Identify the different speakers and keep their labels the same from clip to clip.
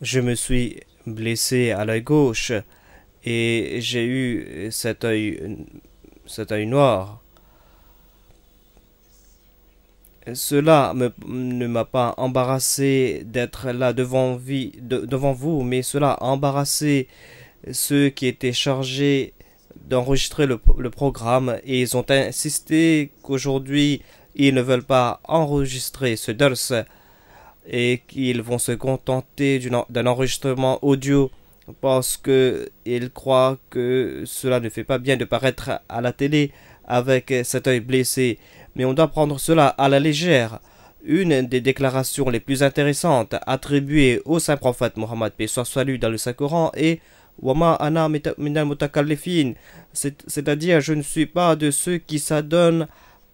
Speaker 1: Je me suis blessé à l'œil gauche et j'ai eu cet œil noir. Ne m'a pas embarrassé d'être là devant vous, mais cela a embarrassé ceux qui étaient chargés d'enregistrer le programme et ils ont insisté qu'aujourd'hui ils ne veulent pas enregistrer ce ders et qu'ils vont se contenter d'un enregistrement audio parce qu'ils croient que cela ne fait pas bien de paraître à la télé avec cet œil blessé. Mais on doit prendre cela à la légère. Une des déclarations les plus intéressantes attribuées au saint prophète Mohammed paix soit sur lui dans le Saint-Coran est Wama ana minal mutakallifin, c'est-à-dire je ne suis pas de ceux qui s'adonnent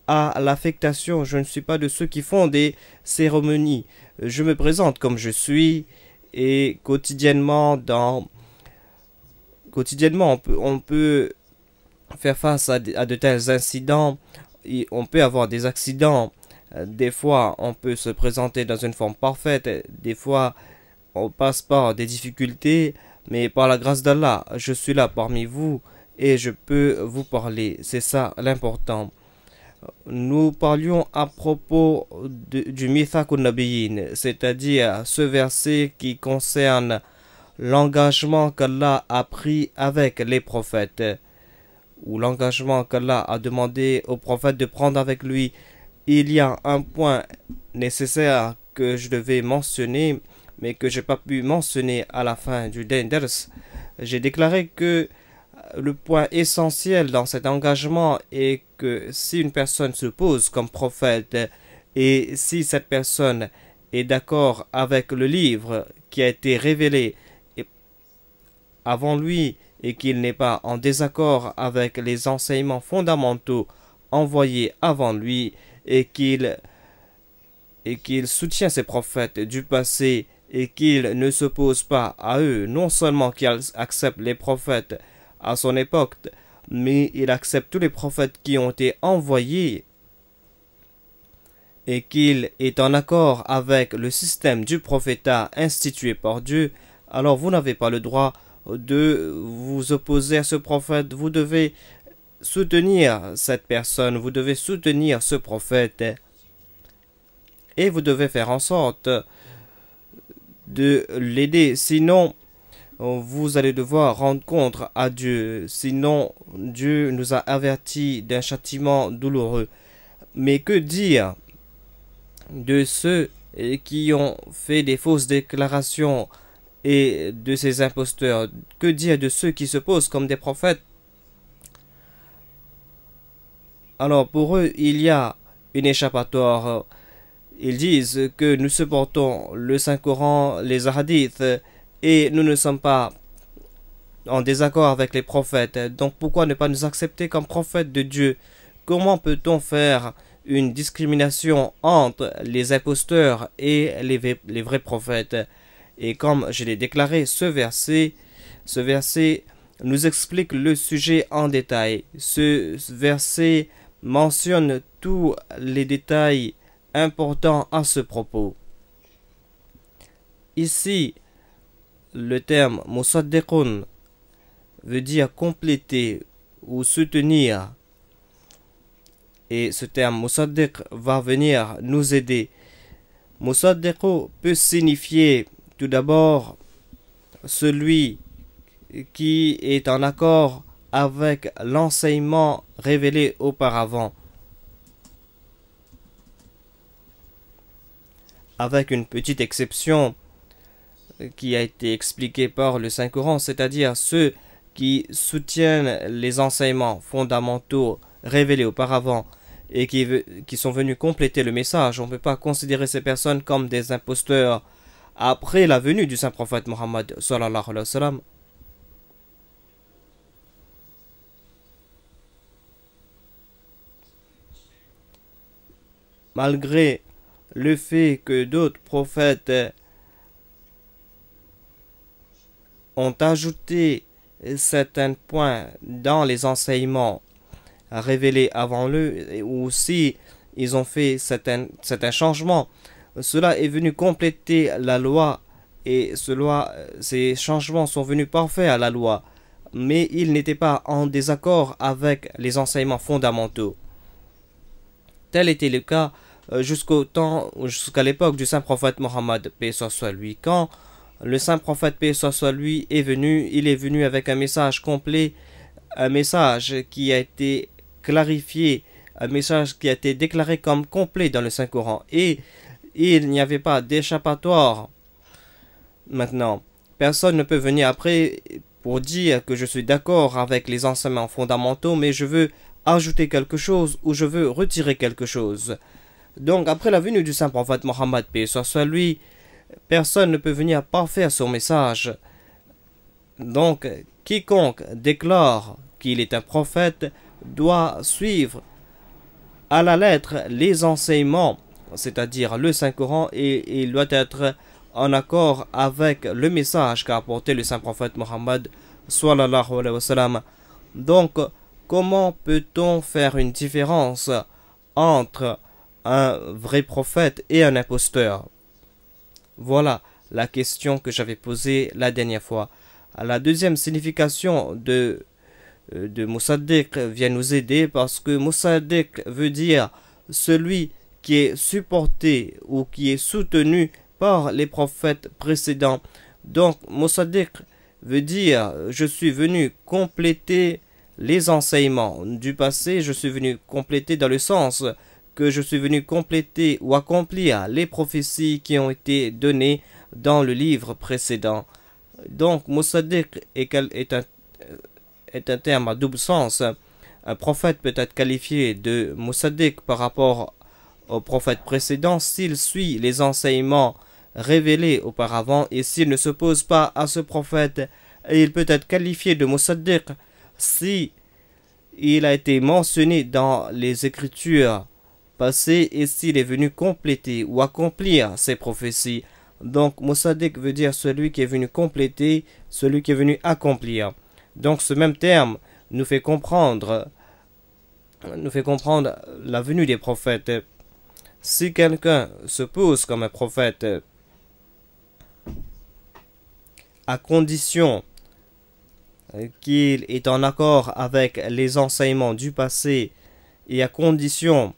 Speaker 1: à l'affectation, je ne suis pas de ceux qui font des cérémonies. Je me présente comme je suis et quotidiennement on peut faire face à de tels incidents. On peut avoir des accidents. Des fois, on peut se présenter dans une forme parfaite. Des fois, on passe par des difficultés. Mais par la grâce d'Allah, je suis là parmi vous et je peux vous parler. C'est ça l'important. Nous parlions à propos du Mithaqun Nabiyyin, c'est-à-dire ce verset qui concerne l'engagement qu'Allah a pris avec les prophètes, ou l'engagement qu'Allah a demandé aux prophètes de prendre avec lui. Il y a un point nécessaire que je devais mentionner, mais que je n'ai pas pu mentionner à la fin du Denders. J'ai déclaré que le point essentiel dans cet engagement est que si une personne se pose comme prophète et si cette personne est d'accord avec le livre qui a été révélé avant lui et qu'il n'est pas en désaccord avec les enseignements fondamentaux envoyés avant lui et qu'il soutient ces prophètes du passé et qu'il ne s'oppose pas à eux, non seulement qu'il accepte les prophètes à son époque, mais il accepte tous les prophètes qui ont été envoyés et qu'il est en accord avec le système du prophétat institué par Dieu, alors vous n'avez pas le droit de vous opposer à ce prophète. Vous devez soutenir cette personne, vous devez soutenir ce prophète et vous devez faire en sorte de l'aider. Sinon, vous allez devoir rendre compte à Dieu. Sinon, Dieu nous a avertis d'un châtiment douloureux. Mais que dire de ceux qui ont fait des fausses déclarations et de ces imposteurs? Que dire de ceux qui se posent comme des prophètes? Alors pour eux, il y a une échappatoire. Ils disent que nous supportons le Saint-Coran, les hadiths, et nous ne sommes pas en désaccord avec les prophètes. Donc pourquoi ne pas nous accepter comme prophètes de Dieu? Comment peut-on faire une discrimination entre les imposteurs et les vrais prophètes? Et comme je l'ai déclaré, ce verset nous explique le sujet en détail. Ce verset mentionne tous les détails importants à ce propos. Ici, le terme musaddiqun veut dire compléter ou soutenir. Et ce terme musaddiq va venir nous aider. Musaddiqu peut signifier tout d'abord celui qui est en accord avec l'enseignement révélé auparavant, avec une petite exception qui a été expliquée par le Saint-Coran, c'est-à-dire ceux qui soutiennent les enseignements fondamentaux révélés auparavant et qui sont venus compléter le message. On ne peut pas considérer ces personnes comme des imposteurs après la venue du Saint-Prophète Mohammed sallallahu alayhi wa sallam. Malgré le fait que d'autres prophètes ont ajouté certains points dans les enseignements révélés avant eux, ou aussi ils ont fait certains changements, cela est venu compléter la loi et ces changements sont venus parfaits à la loi, mais ils n'étaient pas en désaccord avec les enseignements fondamentaux. Tel était le cas jusqu'à l'époque du saint prophète Mohammed, paix soit lui. Quand le saint prophète, paix soit lui, est venu, il est venu avec un message complet, un message qui a été clarifié, un message qui a été déclaré comme complet dans le Saint-Coran. Et il n'y avait pas d'échappatoire. Maintenant, personne ne peut venir après pour dire que je suis d'accord avec les enseignements fondamentaux, mais je veux ajouter quelque chose ou je veux retirer quelque chose. Donc, après la venue du saint prophète Mohammed, paix soit lui, personne ne peut venir parfaire son message. Donc, quiconque déclare qu'il est un prophète doit suivre à la lettre les enseignements, c'est-à-dire le Saint-Coran, et il doit être en accord avec le message qu'a apporté le saint prophète Mohammed sallallahu alayhi wa sallam. Donc, comment peut-on faire une différence entre un vrai prophète et un imposteur? Voilà la question que j'avais posée la dernière fois. La deuxième signification de Moussaddiq vient nous aider parce que Moussaddiq veut dire celui qui est supporté ou qui est soutenu par les prophètes précédents. Donc Moussaddiq veut dire je suis venu compléter les enseignements du passé, je suis venu compléter dans le sens que je suis venu compléter ou accomplir les prophéties qui ont été données dans le livre précédent. Donc Moussaddiq est un terme à double sens. Un prophète peut être qualifié de Moussaddiq par rapport au prophète précédent s'il suit les enseignements révélés auparavant et s'il ne s'oppose pas à ce prophète. Et il peut être qualifié de Moussaddiq si il a été mentionné dans les écritures passées et s'il est venu compléter ou accomplir ces prophéties. Donc Moussaddiq veut dire celui qui est venu compléter, celui qui est venu accomplir. Donc ce même terme nous fait comprendre la venue des prophètes. Si quelqu'un se pose comme un prophète, à condition qu'il est en accord avec les enseignements du passé et à condition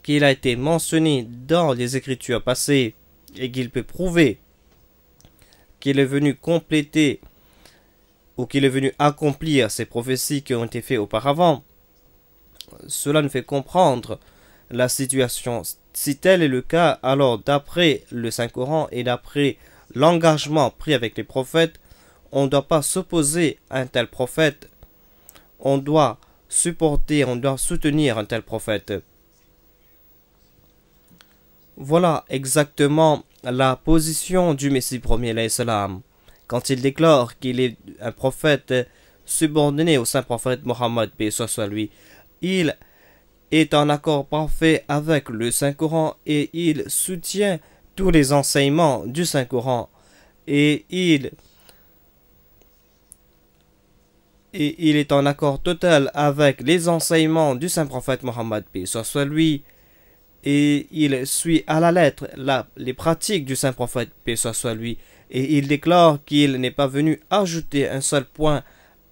Speaker 1: qu'il a été mentionné dans les écritures passées et qu'il peut prouver qu'il est venu compléter ou qu'il est venu accomplir ces prophéties qui ont été faites auparavant, cela nous fait comprendre la situation. Si tel est le cas, alors d'après le Saint-Coran et d'après l'engagement pris avec les prophètes, on ne doit pas s'opposer à un tel prophète. On doit supporter, on doit soutenir un tel prophète. Voilà exactement la position du Messie premier, alayhi salam. Quand il déclare qu'il est un prophète subordonné au saint prophète Mohammed, paix soit lui, il est en accord parfait avec le Saint-Coran et il soutient tous les enseignements du Saint-Coran et il est en accord total avec les enseignements du saint prophète Mohammed, paix soit lui, et il suit à la lettre les pratiques du saint prophète, paix soit lui, et il déclare qu'il n'est pas venu ajouter un seul point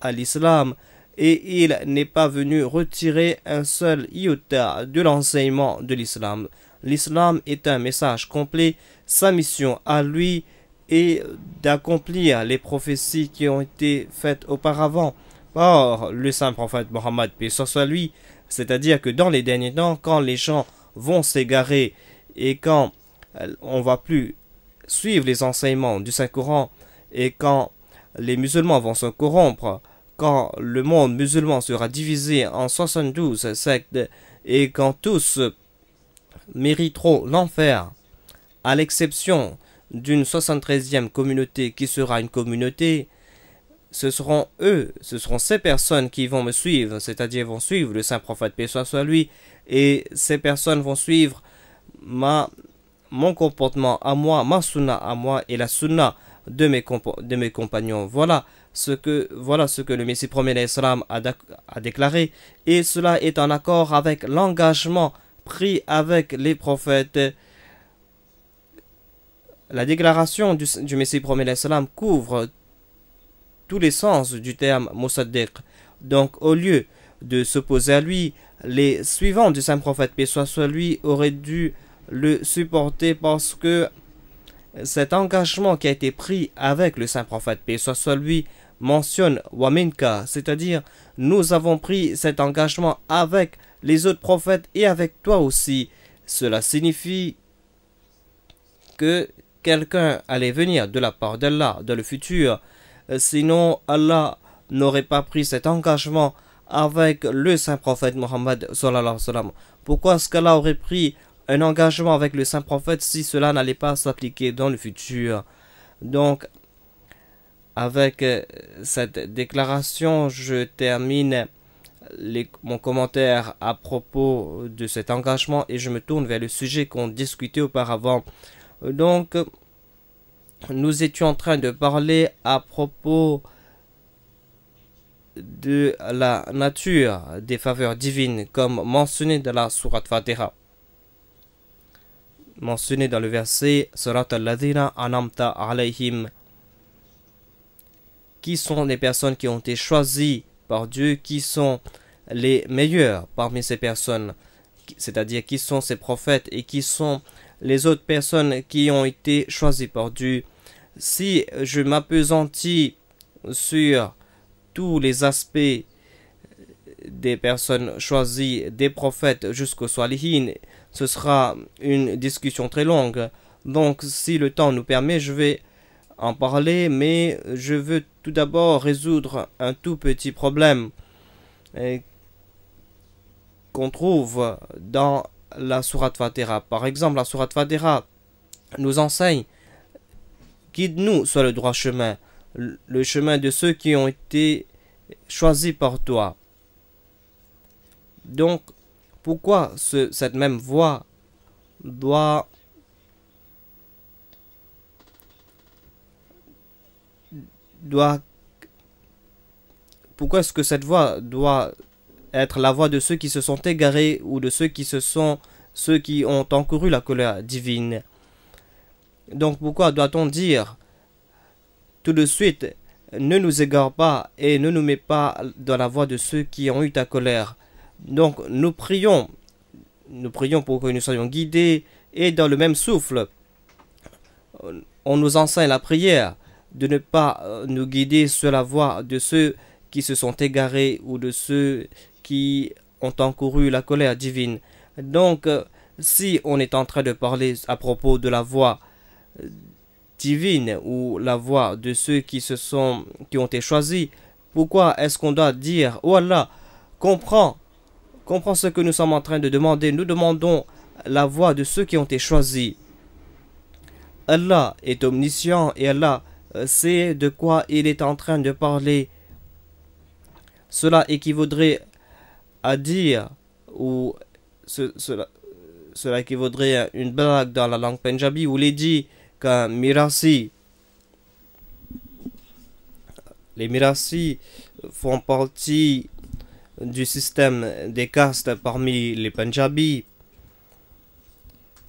Speaker 1: à l'islam et il n'est pas venu retirer un seul iota de l'enseignement de l'islam. L'islam est un message complet, sa mission à lui est d'accomplir les prophéties qui ont été faites auparavant par le saint prophète Mohammed, paix soit lui, c'est-à-dire que dans les derniers temps, quand les gens vont s'égarer et quand on va plus suivre les enseignements du Saint-Coran et quand les musulmans vont se corrompre, quand le monde musulman sera divisé en 72 sectes et quand tous mériteront l'enfer, à l'exception d'une 73e communauté qui sera une communauté, ce seront ces personnes qui vont me suivre, c'est-à-dire vont suivre le saint prophète, paix soit lui, et ces personnes vont suivre mon comportement à moi, ma sunna à moi et la sunna de mes compagnons. Voilà ce que le Messie premier l'Islam a déclaré, et cela est en accord avec l'engagement pris avec les prophètes La déclaration du Messie premier salam couvre tous les sens du terme Mosaddiq. Donc, au lieu de s'opposer à lui, les suivants du saint prophète, paix soit sur lui, auraient dû le supporter parce que cet engagement qui a été pris avec le saint prophète, paix soit sur lui, mentionne Waminka, c'est-à-dire nous avons pris cet engagement avec les autres prophètes et avec toi aussi. Cela signifie que quelqu'un allait venir de la part d'Allah dans le futur, sinon Allah n'aurait pas pris cet engagement avec le saint prophète Mohammed sallallahu alayhi wa sallam. Pourquoi est-ce qu'Allah aurait pris un engagement avec le saint prophète si cela n'allait pas s'appliquer dans le futur? Donc, avec cette déclaration, je termine mon commentaire à propos de cet engagement et je me tourne vers le sujet qu'on discutait auparavant. Donc, nous étions en train de parler à propos de la nature des faveurs divines comme mentionné dans la sourate Fatiha, mentionné dans le verset Surat al-Ladhina anamta alayhim, qui sont les personnes qui ont été choisies par Dieu, qui sont les meilleurs parmi ces personnes, c'est-à-dire qui sont ces prophètes et qui sont les autres personnes qui ont été choisies par Dieu. Si je m'appesantis sur tous les aspects des personnes choisies, des prophètes jusqu'aux Salihin, ce sera une discussion très longue. Donc, si le temps nous permet, je vais en parler, mais je veux tout d'abord résoudre un tout petit problème qu'on trouve dans la sourate Fatiha. Par exemple, la sourate Fatiha nous enseigne: guide-nous sur le droit chemin, le chemin de ceux qui ont été choisis par toi. Donc, pourquoi cette même voie doit pourquoi est-ce que cette voie doit être la voie de ceux qui se sont égarés ou de ceux qui ont encouru la colère divine? Donc pourquoi doit-on dire tout de suite: ne nous égare pas et ne nous mets pas dans la voie de ceux qui ont eu ta colère? Donc nous prions pour que nous soyons guidés, et dans le même souffle on nous enseigne la prière de ne pas nous guider sur la voie de ceux qui se sont égarés ou de ceux qui ont encouru la colère divine. Donc, si on est en train de parler à propos de la voie divine ou la voie de ceux qui ont été choisis, pourquoi est-ce qu'on doit dire: oh Allah, comprends ce que nous sommes en train de demander. Nous demandons la voie de ceux qui ont été choisis. Allah est omniscient et Allah sait de quoi il est en train de parler. Cela équivaudrait à dire, ou cela équivaudrait à une blague dans la langue punjabi où il est dit qu'un mirasi, les mirasi font partie du système des castes parmi les Punjabis,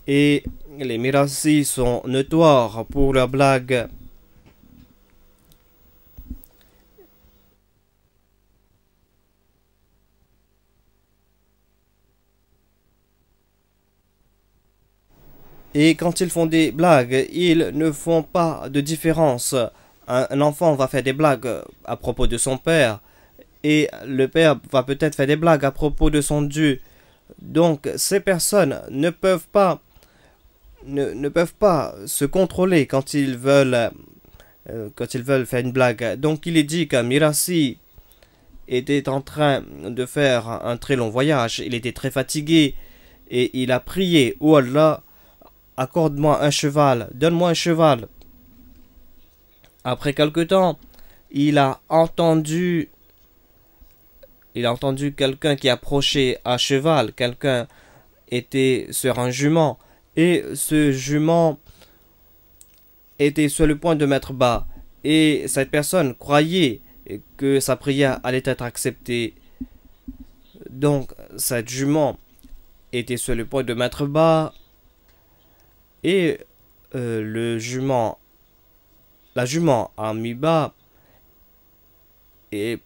Speaker 1: et les mirasi sont notoires pour leurs blagues. Et quand ils font des blagues, ils ne font pas de différence. Un enfant va faire des blagues à propos de son père, et le père va peut-être faire des blagues à propos de son Dieu. Donc ces personnes ne peuvent pas se contrôler quand ils veulent faire une blague. Donc il est dit qu'un Mirasi était en train de faire un très long voyage. Il était très fatigué et il a prié: oh Allah, accorde-moi un cheval, donne-moi un cheval. Après quelque temps, il a entendu quelqu'un qui approchait à cheval. Quelqu'un était sur un jument, et ce jument était sur le point de mettre bas, et cette personne croyait que sa prière allait être acceptée. Donc cette jument était sur le point de mettre bas, et le jument, la jument a mis bas et,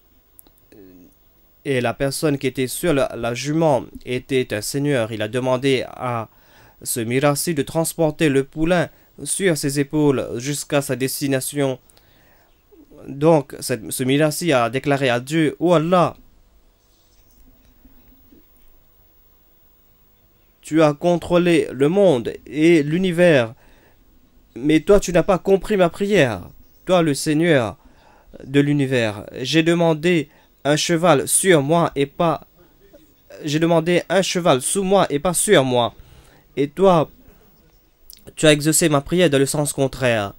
Speaker 1: et la personne qui était sur la jument était un seigneur. Il a demandé à ce Mirasi de transporter le poulain sur ses épaules jusqu'à sa destination. Donc, ce Mirasi a déclaré à Dieu: « Oh Allah, tu as contrôlé le monde et l'univers, mais toi tu n'as pas compris ma prière. Toi le Seigneur de l'univers, j'ai demandé un cheval sur moi et pas... J'ai demandé un cheval sous moi et pas sur moi. Et toi, tu as exaucé ma prière dans le sens contraire.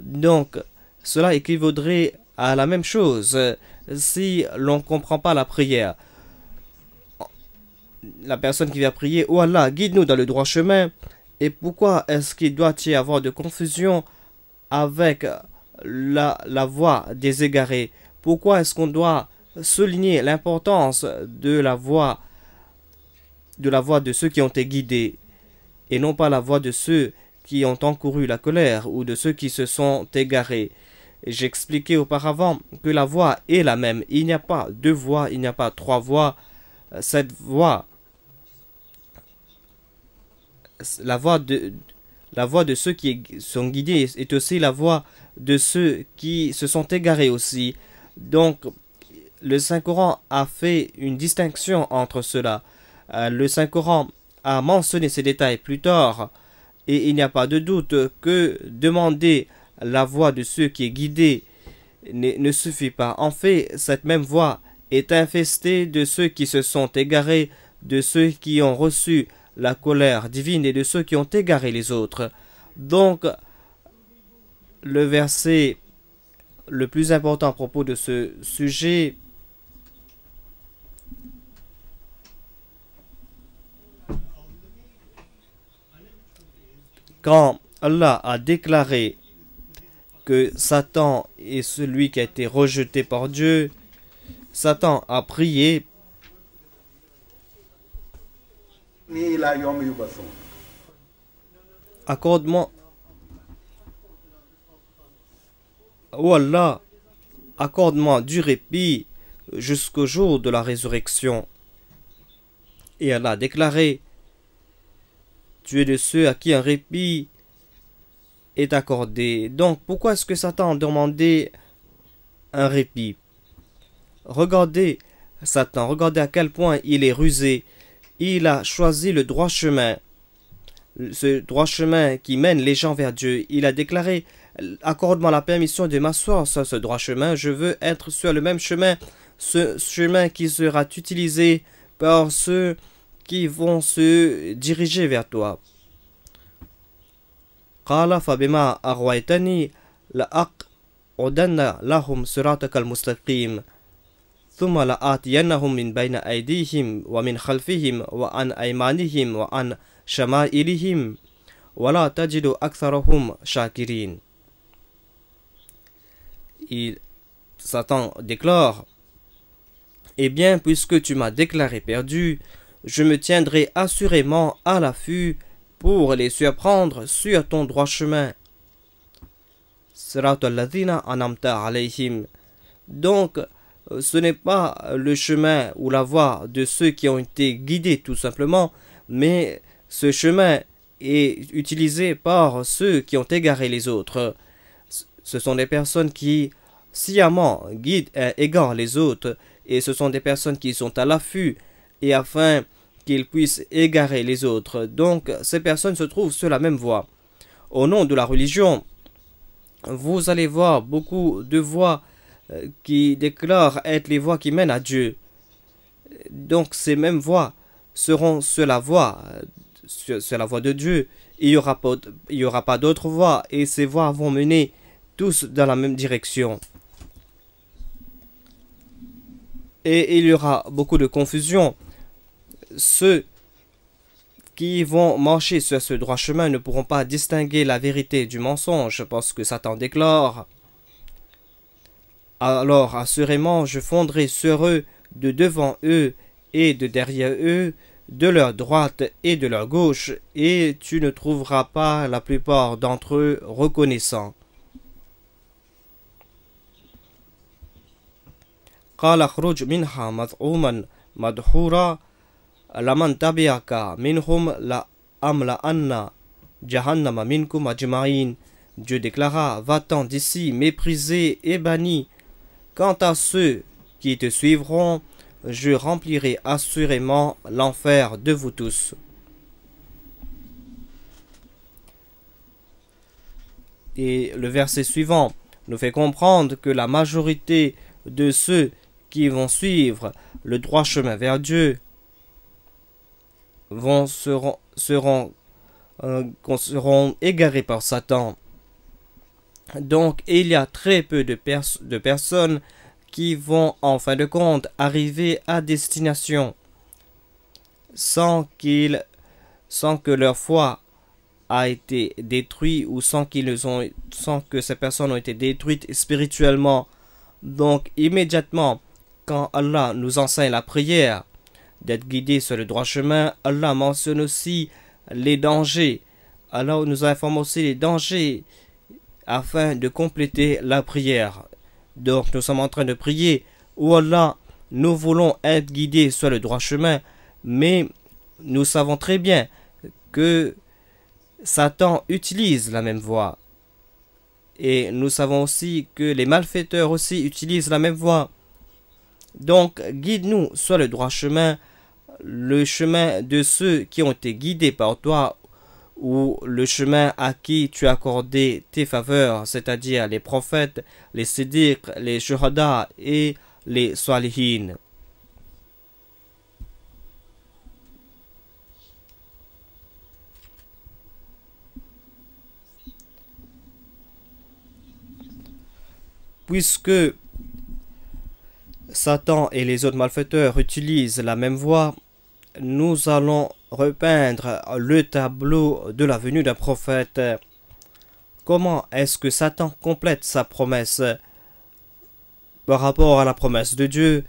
Speaker 1: Donc, cela équivaudrait à la même chose si l'on ne comprend pas la prière. La personne qui vient prier: « Oh Allah, guide-nous dans le droit chemin. » Et pourquoi est-ce qu'il doit y avoir de confusion avec la voie des égarés? Pourquoi est-ce qu'on doit souligner l'importance de la voie de ceux qui ont été guidés et non pas la voie de ceux qui ont encouru la colère ou de ceux qui se sont égarés? J'expliquais auparavant que la voie est la même. Il n'y a pas deux voies, il n'y a pas trois voies. Cette voie, la voie de ceux qui sont guidés est aussi la voie de ceux qui se sont égarés aussi. Donc, le Saint-Coran a fait une distinction entre cela. Le Saint-Coran a mentionné ces détails plus tard, et il n'y a pas de doute que demander la voie de ceux qui est guidé ne suffit pas. En fait, cette même voie est infestée de ceux qui se sont égarés, de ceux qui ont reçu la colère divine et de ceux qui ont égaré les autres. Donc, le verset le plus important à propos de ce sujet quand Allah a déclaré que Satan est celui qui a été rejeté par Dieu, Satan a prié: accorde-moi, oh Allah, accorde-moi du répit jusqu'au jour de la résurrection. Et Allah a déclaré: tu es de ceux à qui un répit est accordé. Donc, pourquoi est-ce que Satan a demandé un répit? Regardez Satan, regardez à quel point il est rusé. Il a choisi le droit chemin, ce droit chemin qui mène les gens vers Dieu. Il a déclaré: accorde-moi la permission de m'asseoir sur ce droit chemin. Je veux être sur le même chemin, ce chemin qui sera utilisé par ceux qui vont se diriger vers toi. قال فبما أغويتني لأقعدن لهم صراطك المستقيم ثم لآتينهم من بين أيديهم ومن خلفهم وعن أيمانهم وعن شمائلهم ولا تجد أكثرهم شاكرين. Satan déclare: eh bien, puisque tu m'as déclaré perdu, je me tiendrai assurément à l'affût pour les surprendre sur ton droit chemin. Donc, ce n'est pas le chemin ou la voie de ceux qui ont été guidés tout simplement, mais ce chemin est utilisé par ceux qui ont égaré les autres. Ce sont des personnes qui sciemment égarent les autres, et ce sont des personnes qui sont à l'affût et afin qu'ils puissent égarer les autres. Donc, ces personnes se trouvent sur la même voie. Au nom de la religion, vous allez voir beaucoup de voies qui déclarent être les voies qui mènent à Dieu. Donc, ces mêmes voies seront sur la voie de Dieu. Il n'y aura pas d'autres voies, et ces voies vont mener tous dans la même direction. Et il y aura beaucoup de confusion. Ceux qui vont marcher sur ce droit chemin ne pourront pas distinguer la vérité du mensonge, parce que Satan déclare: alors assurément je fonderai sur eux de devant eux et de derrière eux de leur droite et de leur gauche, et tu ne trouveras pas la plupart d'entre eux reconnaissants. قال اخرج منها مذءوما مدحورا لمن تبعك منهم لأملأن جهنم منكم أجمعين. Dieu déclara, va-t'en d'ici, méprisé et banni. Quant à ceux qui te suivront, je remplirai assurément l'enfer de vous tous. Et le verset suivant nous fait comprendre que la majorité de ceux qui vont suivre le droit chemin vers Dieu seront égarés par Satan. Donc il y a très peu de personnes qui vont en fin de compte arriver à destination sans que leur foi a été détruite ou sans que ces personnes ont été détruites spirituellement. Donc immédiatement quand Allah nous enseigne la prière d'être guidé sur le droit chemin, Allah mentionne aussi les dangers. Allah nous informe aussi les dangers afin de compléter la prière. Donc nous sommes en train de prier, oh Allah, nous voulons être guidés sur le droit chemin, mais nous savons très bien que Satan utilise la même voie. Et nous savons aussi que les malfaiteurs aussi utilisent la même voie. Donc guide-nous sur le droit chemin, le chemin de ceux qui ont été guidés par toi, ou le chemin à qui tu as accordé tes faveurs, c'est-à-dire les prophètes, les siddiq, les shuhada et les salihin. Puisque Satan et les autres malfaiteurs utilisent la même voie, nous allons repeindre le tableau de la venue d'un prophète. Comment est-ce que Satan complète sa promesse par rapport à la promesse de Dieu,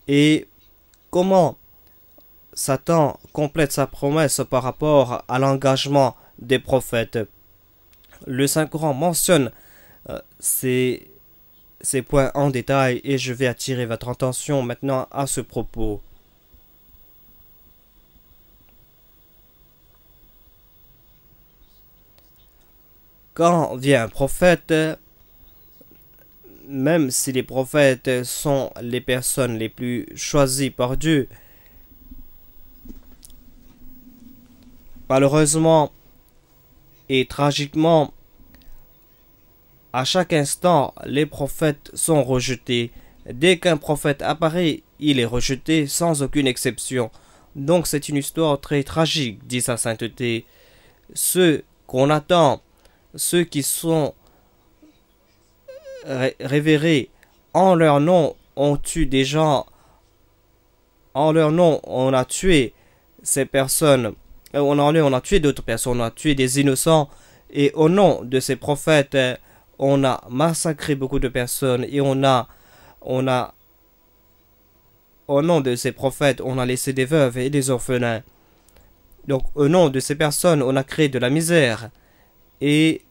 Speaker 1: et comment Satan complète sa promesse par rapport à l'engagement des prophètes. Le Saint-Coran mentionne ces points en détail et je vais attirer votre attention maintenant à ce propos. Quand vient un prophète, même si les prophètes sont les personnes les plus choisies par Dieu, malheureusement et tragiquement, à chaque instant, les prophètes sont rejetés. Dès qu'un prophète apparaît, il est rejeté sans aucune exception. Donc c'est une histoire très tragique, dit sa sainteté. Ceux qu'on attend, ceux qui sont révérés en leur nom, on tue des gens. En leur nom, on a tué ces personnes. On a tué d'autres personnes, on a tué des innocents. Et au nom de ces prophètes, on a massacré beaucoup de personnes. Et au nom de ces prophètes, on a laissé des veuves et des orphelins. Donc, au nom de ces personnes, on a créé de la misère. Et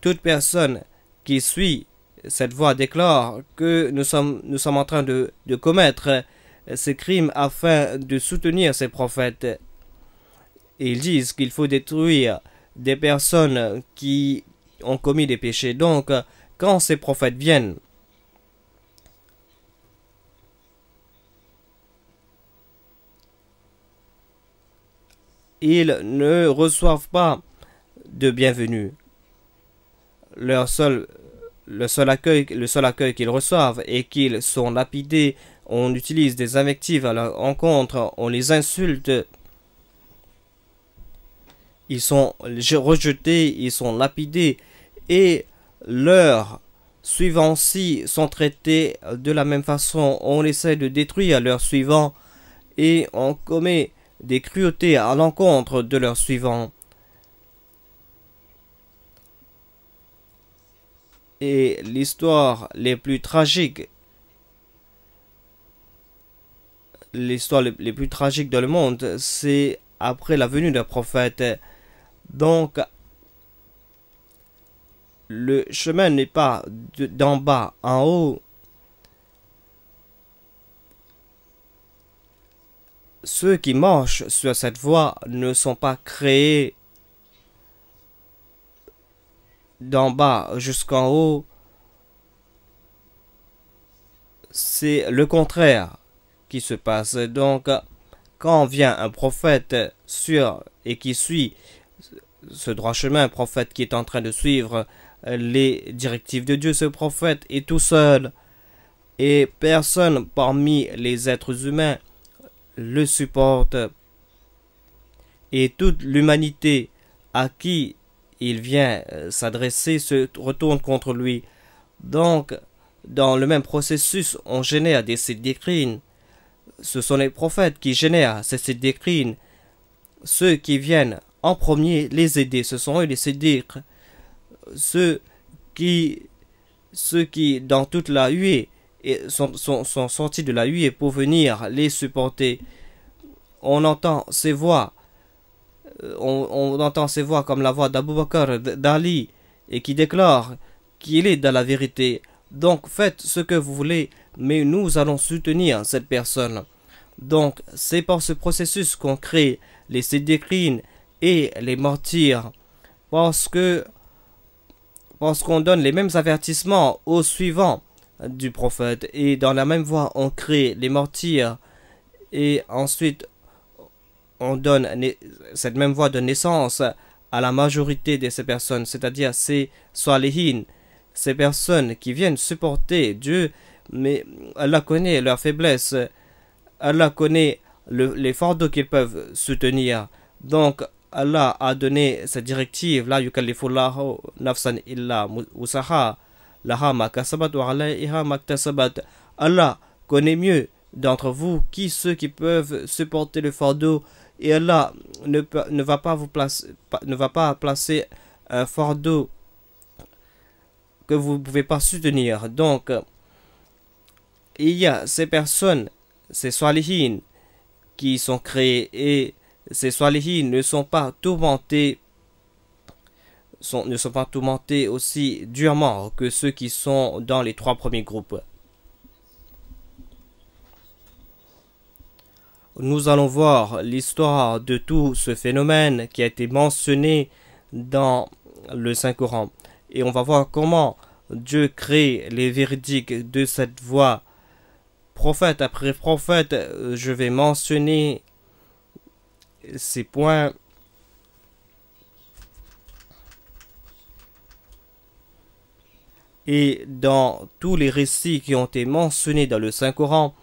Speaker 1: toute personne qui suit cette voie déclare que nous sommes en train de commettre ces crimes afin de soutenir ces prophètes. Et ils disent qu'il faut détruire des personnes qui ont commis des péchés. Donc, quand ces prophètes viennent, ils ne reçoivent pas de bienvenue. Le seul accueil qu'ils reçoivent est qu'ils sont lapidés. On utilise des invectives à leur encontre, on les insulte. Ils sont rejetés, ils sont lapidés et leurs suivants-ci sont traités de la même façon. On essaie de détruire leurs suivants et on commet des cruautés à l'encontre de leurs suivants. Et l'histoire les plus tragiques l'histoire les plus tragiques dans le monde, c'est après la venue d'un prophète. Donc, le chemin n'est pas d'en bas en haut. Ceux qui marchent sur cette voie ne sont pas créés d'en bas jusqu'en haut. C'est le contraire qui se passe. Donc, quand vient un prophète sur et qui suit ce droit chemin, un prophète qui est en train de suivre les directives de Dieu, ce prophète est tout seul et personne parmi les êtres humains le supporte, et toute l'humanité à qui il vient s'adresser se retourne contre lui. Donc, dans le même processus, on génère des siddiqines. Ce sont les prophètes qui génèrent ces siddiqines. Ceux qui viennent en premier les aider, ce sont eux les siddiqs. Ceux qui, dans toute la huée, sont sortis de la huée pour venir les supporter. On entend ces voix. On entend ces voix comme la voix d'Abu Bakr, d'Ali, et qui déclare qu'il est dans la vérité. Donc faites ce que vous voulez, mais nous allons soutenir cette personne. Donc c'est par ce processus qu'on crée les siddiqines et les martyrs, parce qu'on donne les mêmes avertissements aux suivants du prophète, et dans la même voie on crée les martyrs, et ensuite on donne cette même voie de naissance à la majorité de ces personnes, c'est-à-dire ces salihin, ces personnes qui viennent supporter Dieu, mais Allah connaît leur faiblesse, Allah connaît les fardeaux qu'ils peuvent soutenir. Donc Allah a donné cette directive, la yukallifullahu nafsan illa wusaha, laha ma kasabat wa alayha ma iktasabat. Allah connaît mieux d'entre vous ceux qui peuvent supporter le fardeau, et Allah ne va pas placer un fardeau que vous ne pouvez pas soutenir. Donc, il y a ces personnes, ces salihin, qui sont créés, et ces salihin ne sont pas tourmentés aussi durement que ceux qui sont dans les trois premiers groupes. Nous allons voir l'histoire de tout ce phénomène qui a été mentionné dans le Saint-Coran. Et on va voir comment Dieu crée les véridiques de cette voie. Prophète après prophète, je vais mentionner ces points. Et dans tous les récits qui ont été mentionnés dans le Saint-Coran,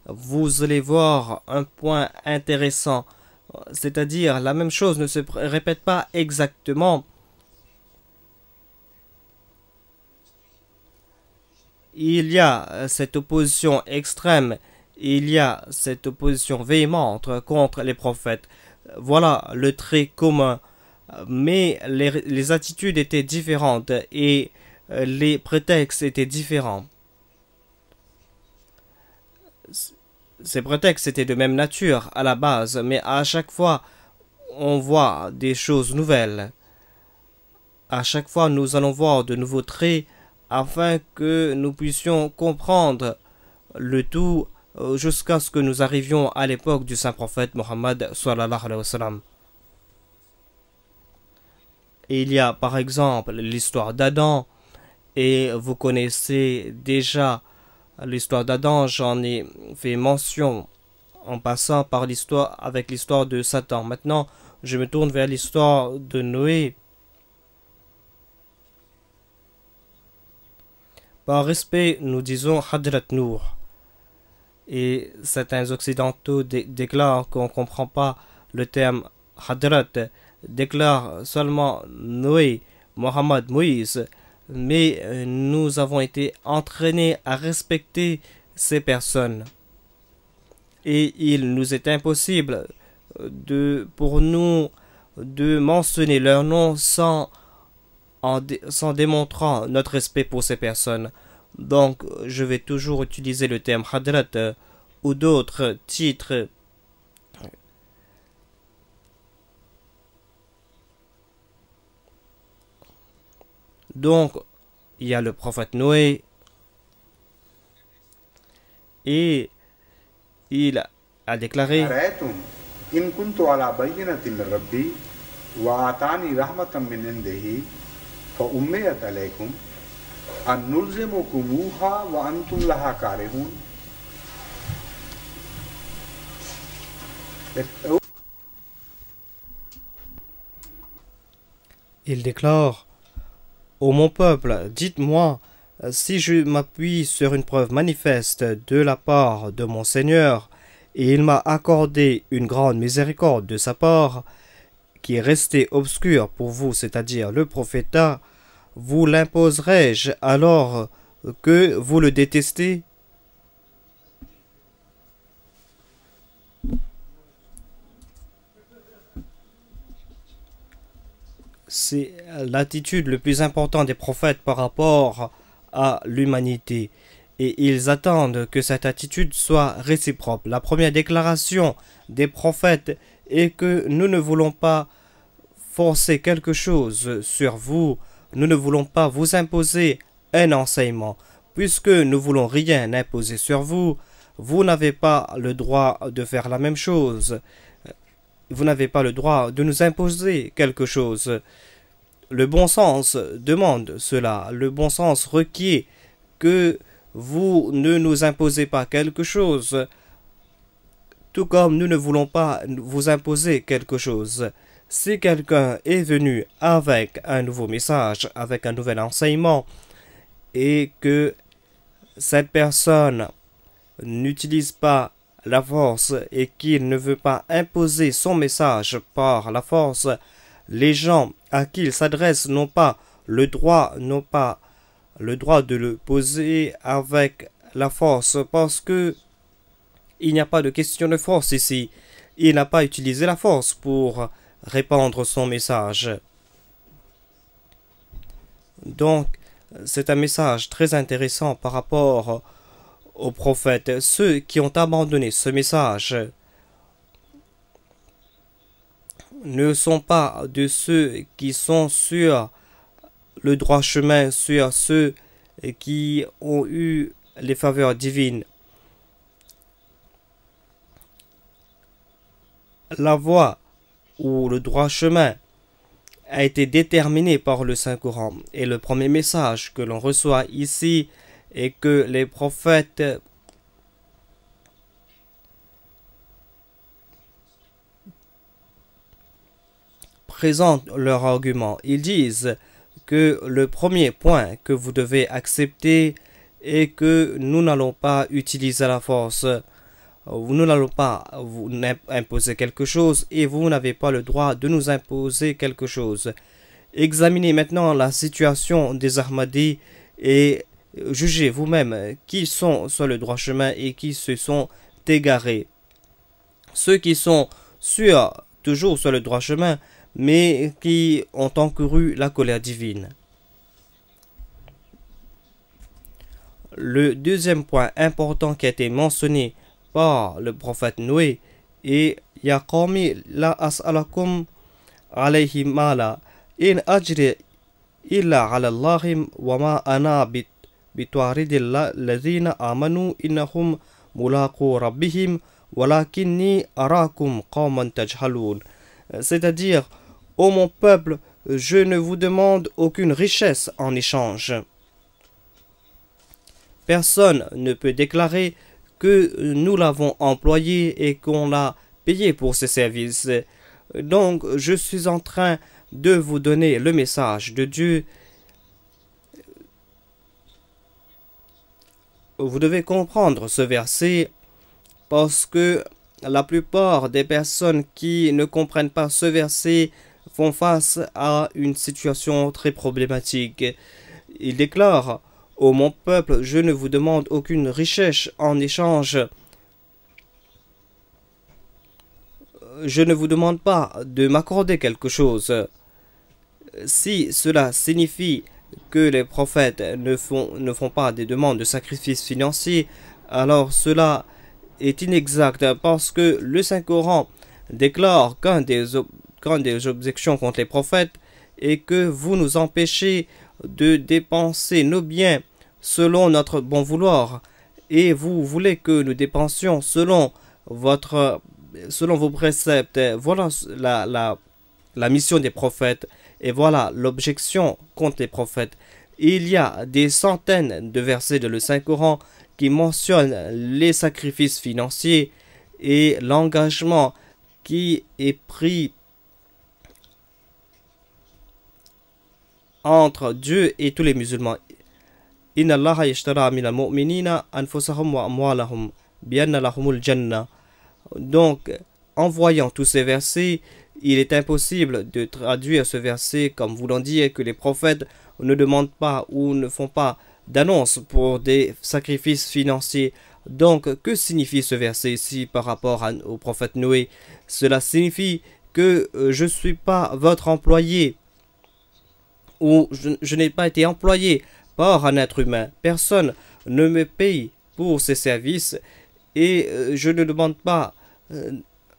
Speaker 1: vous allez voir un point intéressant, c'est-à-dire la même chose ne se répète pas exactement. Il y a cette opposition extrême, il y a cette opposition véhémente contre les prophètes. Voilà le trait commun, mais les attitudes étaient différentes et les prétextes étaient différents. Ces prétextes étaient de même nature à la base, mais à chaque fois, on voit des choses nouvelles. À chaque fois, nous allons voir de nouveaux traits afin que nous puissions comprendre le tout jusqu'à ce que nous arrivions à l'époque du saint prophète Mohammed sallallahu alayhi wa sallam. Il y a par exemple l'histoire d'Adam, et vous connaissez déjà l'histoire d'Adam, j'en ai fait mention en passant par avec l'histoire de Satan. Maintenant, je me tourne vers l'histoire de Noé. Par respect, nous disons Hadrat Nour. Et certains occidentaux déclarent qu'on ne comprend pas le terme Hadrat, déclarent seulement Noé, Mohammed, Moïse. Mais nous avons été entraînés à respecter ces personnes. Et il nous est impossible pour nous de mentionner leur nom sans démontrant notre respect pour ces personnes. Donc, je vais toujours utiliser le terme Hadrat ou d'autres titres. Donc, il y a le prophète Noé et il a déclaré
Speaker 2: إن كنت على بينة من ربي وآتاني رحمة من عنده فأميت عليكم أن نلزمكموها وأنتم لها كارهون.
Speaker 1: Il déclare: Ô mon peuple, dites-moi si je m'appuie sur une preuve manifeste de la part de mon Seigneur, et il m'a accordé une grande miséricorde de sa part, qui est restée obscure pour vous, c'est-à-dire le prophète, vous l'imposerai-je alors que vous le détestez? C'est l'attitude le plus importante des prophètes par rapport à l'humanité. Et ils attendent que cette attitude soit réciproque. La première déclaration des prophètes est que nous ne voulons pas forcer quelque chose sur vous, nous ne voulons pas vous imposer un enseignement. Puisque nous voulons rien imposer sur vous, vous n'avez pas le droit de faire la même chose. Vous n'avez pas le droit de nous imposer quelque chose. Le bon sens demande cela. Le bon sens requiert que vous ne nous imposez pas quelque chose, tout comme nous ne voulons pas vous imposer quelque chose. Si quelqu'un est venu avec un nouveau message, avec un nouvel enseignement, et que cette personne n'utilise pas la force et qu'il ne veut pas imposer son message par la force, les gens à qui il s'adresse n'ont pas le droit de le poser avec la force, parce que il n'y a pas de question de force ici. Il n'a pas utilisé la force pour répandre son message. Donc, c'est un message très intéressant par rapport aux prophètes. Ceux qui ont abandonné ce message ne sont pas de ceux qui sont sur le droit chemin, sur ceux qui ont eu les faveurs divines. La voie ou le droit chemin a été déterminé par le Saint-Coran. Et le premier message que l'on reçoit ici est que les prophètes présentent leur argument. Ils disent que le premier point que vous devez accepter est que nous n'allons pas utiliser la force. Nous n'allons pas vous imposer quelque chose et vous n'avez pas le droit de nous imposer quelque chose. Examinez maintenant la situation des Ahmadis et jugez vous-même qui sont sur le droit chemin et qui se sont égarés. Ceux qui sont toujours sur le droit chemin, mais qui ont encouru la colère divine. Le deuxième point important qui a été mentionné par le prophète Noé est Ya qawmi la as'alakum alayhi mala in ajri illa ala Allahim wa ma ana bitwaridil ladhina amanu innahum mulaqu rabbihim walakinni arakum qawman tajhalun. C'est-à-dire, ô mon peuple, je ne vous demande aucune richesse en échange. Personne ne peut déclarer que nous l'avons employé et qu'on l'a payé pour ses services. Donc, je suis en train de vous donner le message de Dieu. Vous devez comprendre ce verset parce que la plupart des personnes qui ne comprennent pas ce verset font face à une situation très problématique. Il déclare: Ô mon peuple, je ne vous demande aucune richesse en échange. Je ne vous demande pas de m'accorder quelque chose. Si cela signifie que les prophètes ne font pas des demandes de sacrifices financiers, alors cela est inexact parce que le Saint-Coran déclare qu'un des objections contre les prophètes est que vous nous empêchez de dépenser nos biens selon notre bon vouloir et vous voulez que nous dépensions selon vos préceptes. Voilà la mission des prophètes et voilà l'objection contre les prophètes. Il y a des centaines de versets dans le Saint-Coran qui mentionnent les sacrifices financiers et l'engagement qui est pris entre Dieu et tous les musulmans. Inna Allaha yashtara minal mu'minina anfusahum wa amwalahum bi anna lahumul jannah. Donc, en voyant tous ces versets, il est impossible de traduire ce verset comme voulant dire que les prophètes ne demandent pas ou ne font pas d'annonce pour des sacrifices financiers. Donc, que signifie ce verset ici par rapport au prophète Noé? Cela signifie que je ne suis pas votre employé ou je n'ai pas été employé par un être humain. Personne ne me paye pour ses services et je ne demande pas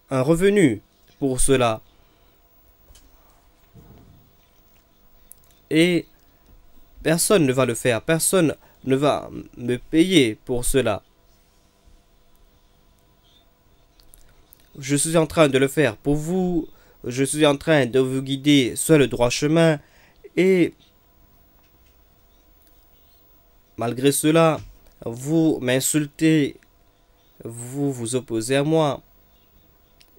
Speaker 1: un revenu pour cela. Et personne ne va le faire, personne ne va me payer pour cela. Je suis en train de le faire pour vous, je suis en train de vous guider sur le droit chemin et malgré cela, vous m'insultez, vous vous opposez à moi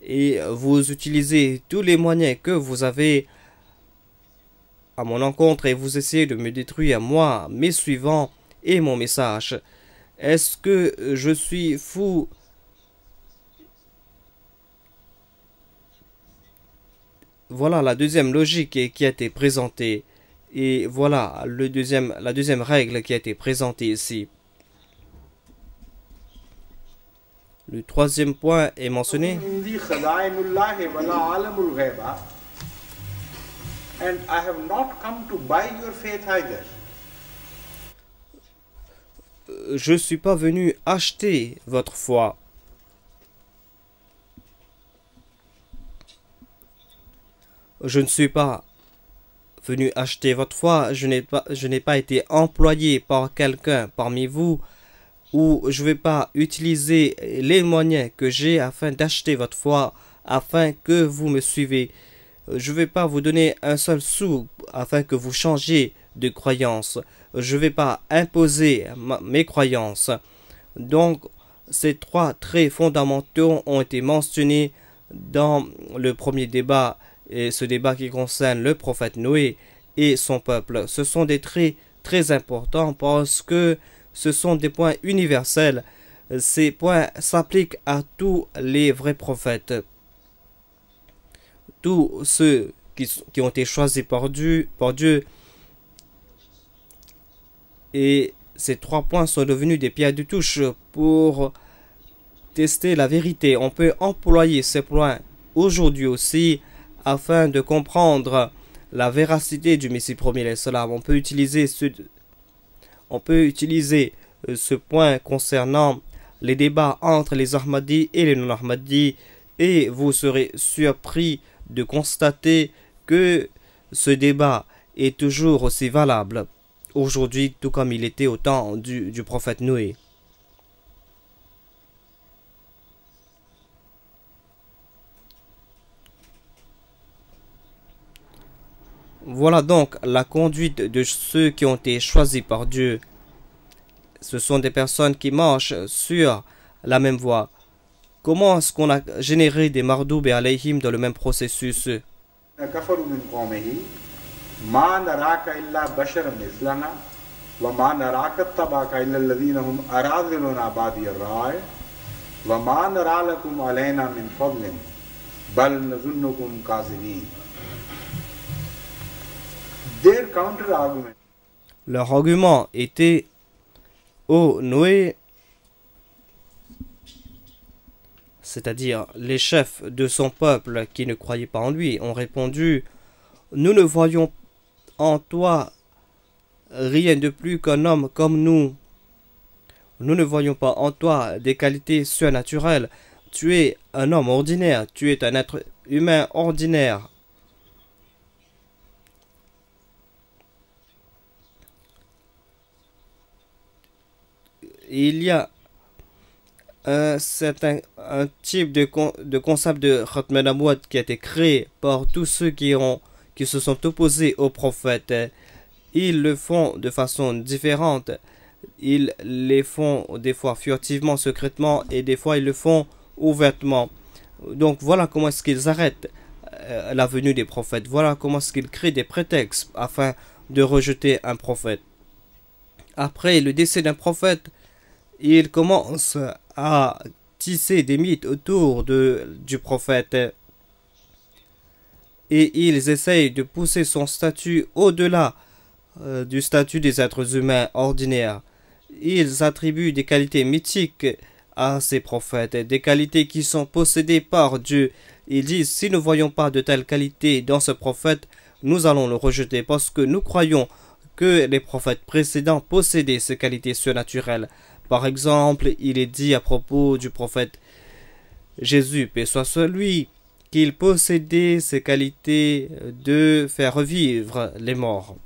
Speaker 1: et vous utilisez tous les moyens que vous avez à mon encontre et vous essayez de me détruire moi, mes suivants et mon message. Est-ce que je suis fou? Voilà la deuxième logique qui a été présentée. Et voilà la deuxième règle qui a été présentée ici. Le troisième point est mentionné. Je ne suis pas venu acheter votre foi. Je ne suis pas venu acheter votre foi. Je n'ai pas été employé par quelqu'un parmi vous ou je ne vais pas utiliser les moyens que j'ai afin d'acheter votre foi, afin que vous me suivez. Je ne vais pas vous donner un seul sou afin que vous changiez de croyance. Je ne vais pas imposer mes croyances. Donc, ces trois traits fondamentaux ont été mentionnés dans le premier débat, et ce débat qui concerne le prophète Noé et son peuple. Ce sont des traits très importants parce que ce sont des points universels. Ces points s'appliquent à tous les vrais prophètes. Tous ceux qui ont été choisis par Dieu. Et ces trois points sont devenus des pierres de touche pour tester la vérité. On peut employer ces points aujourd'hui aussi afin de comprendre la véracité du Messie premier l'Islam. On peut utiliser ce point concernant les débats entre les Ahmadis et les non-Ahmadis et vous serez surpris de constater que ce débat est toujours aussi valable aujourd'hui tout comme il était au temps du prophète Noé. Voilà donc la conduite de ceux qui ont été choisis par Dieu. Ce sont des personnes qui marchent sur la même voie. Comment est-ce qu'on a généré des Mardoub et alayhim dans le même processus? Leur argument était: ô Noé, c'est-à-dire les chefs de son peuple qui ne croyaient pas en lui, ont répondu: nous ne voyons en toi rien de plus qu'un homme comme nous. Nous ne voyons pas en toi des qualités surnaturelles. Tu es un homme ordinaire, tu es un être humain ordinaire. Il y a un type de concept de Khatm al-Amwat qui a été créé par tous ceux qui se sont opposés au prophète. Ils le font de façon différente. Ils les font des fois furtivement, secrètement, et des fois ils le font ouvertement. Donc voilà comment est-ce qu'ils arrêtent la venue des prophètes. Voilà comment est-ce qu'ils créent des prétextes afin de rejeter un prophète. Après le décès d'un prophète, ils commencent à tisser des mythes autour du prophète et ils essayent de pousser son statut au-delà du statut des êtres humains ordinaires. Ils attribuent des qualités mythiques à ces prophètes, des qualités qui sont possédées par Dieu. Ils disent, si nous ne voyons pas de telles qualités dans ce prophète, nous allons le rejeter parce que nous croyons que les prophètes précédents possédaient ces qualités surnaturelles. Par exemple, il est dit à propos du prophète Jésus, paix soit sur lui, qu'il possédait ces qualités de faire revivre les morts.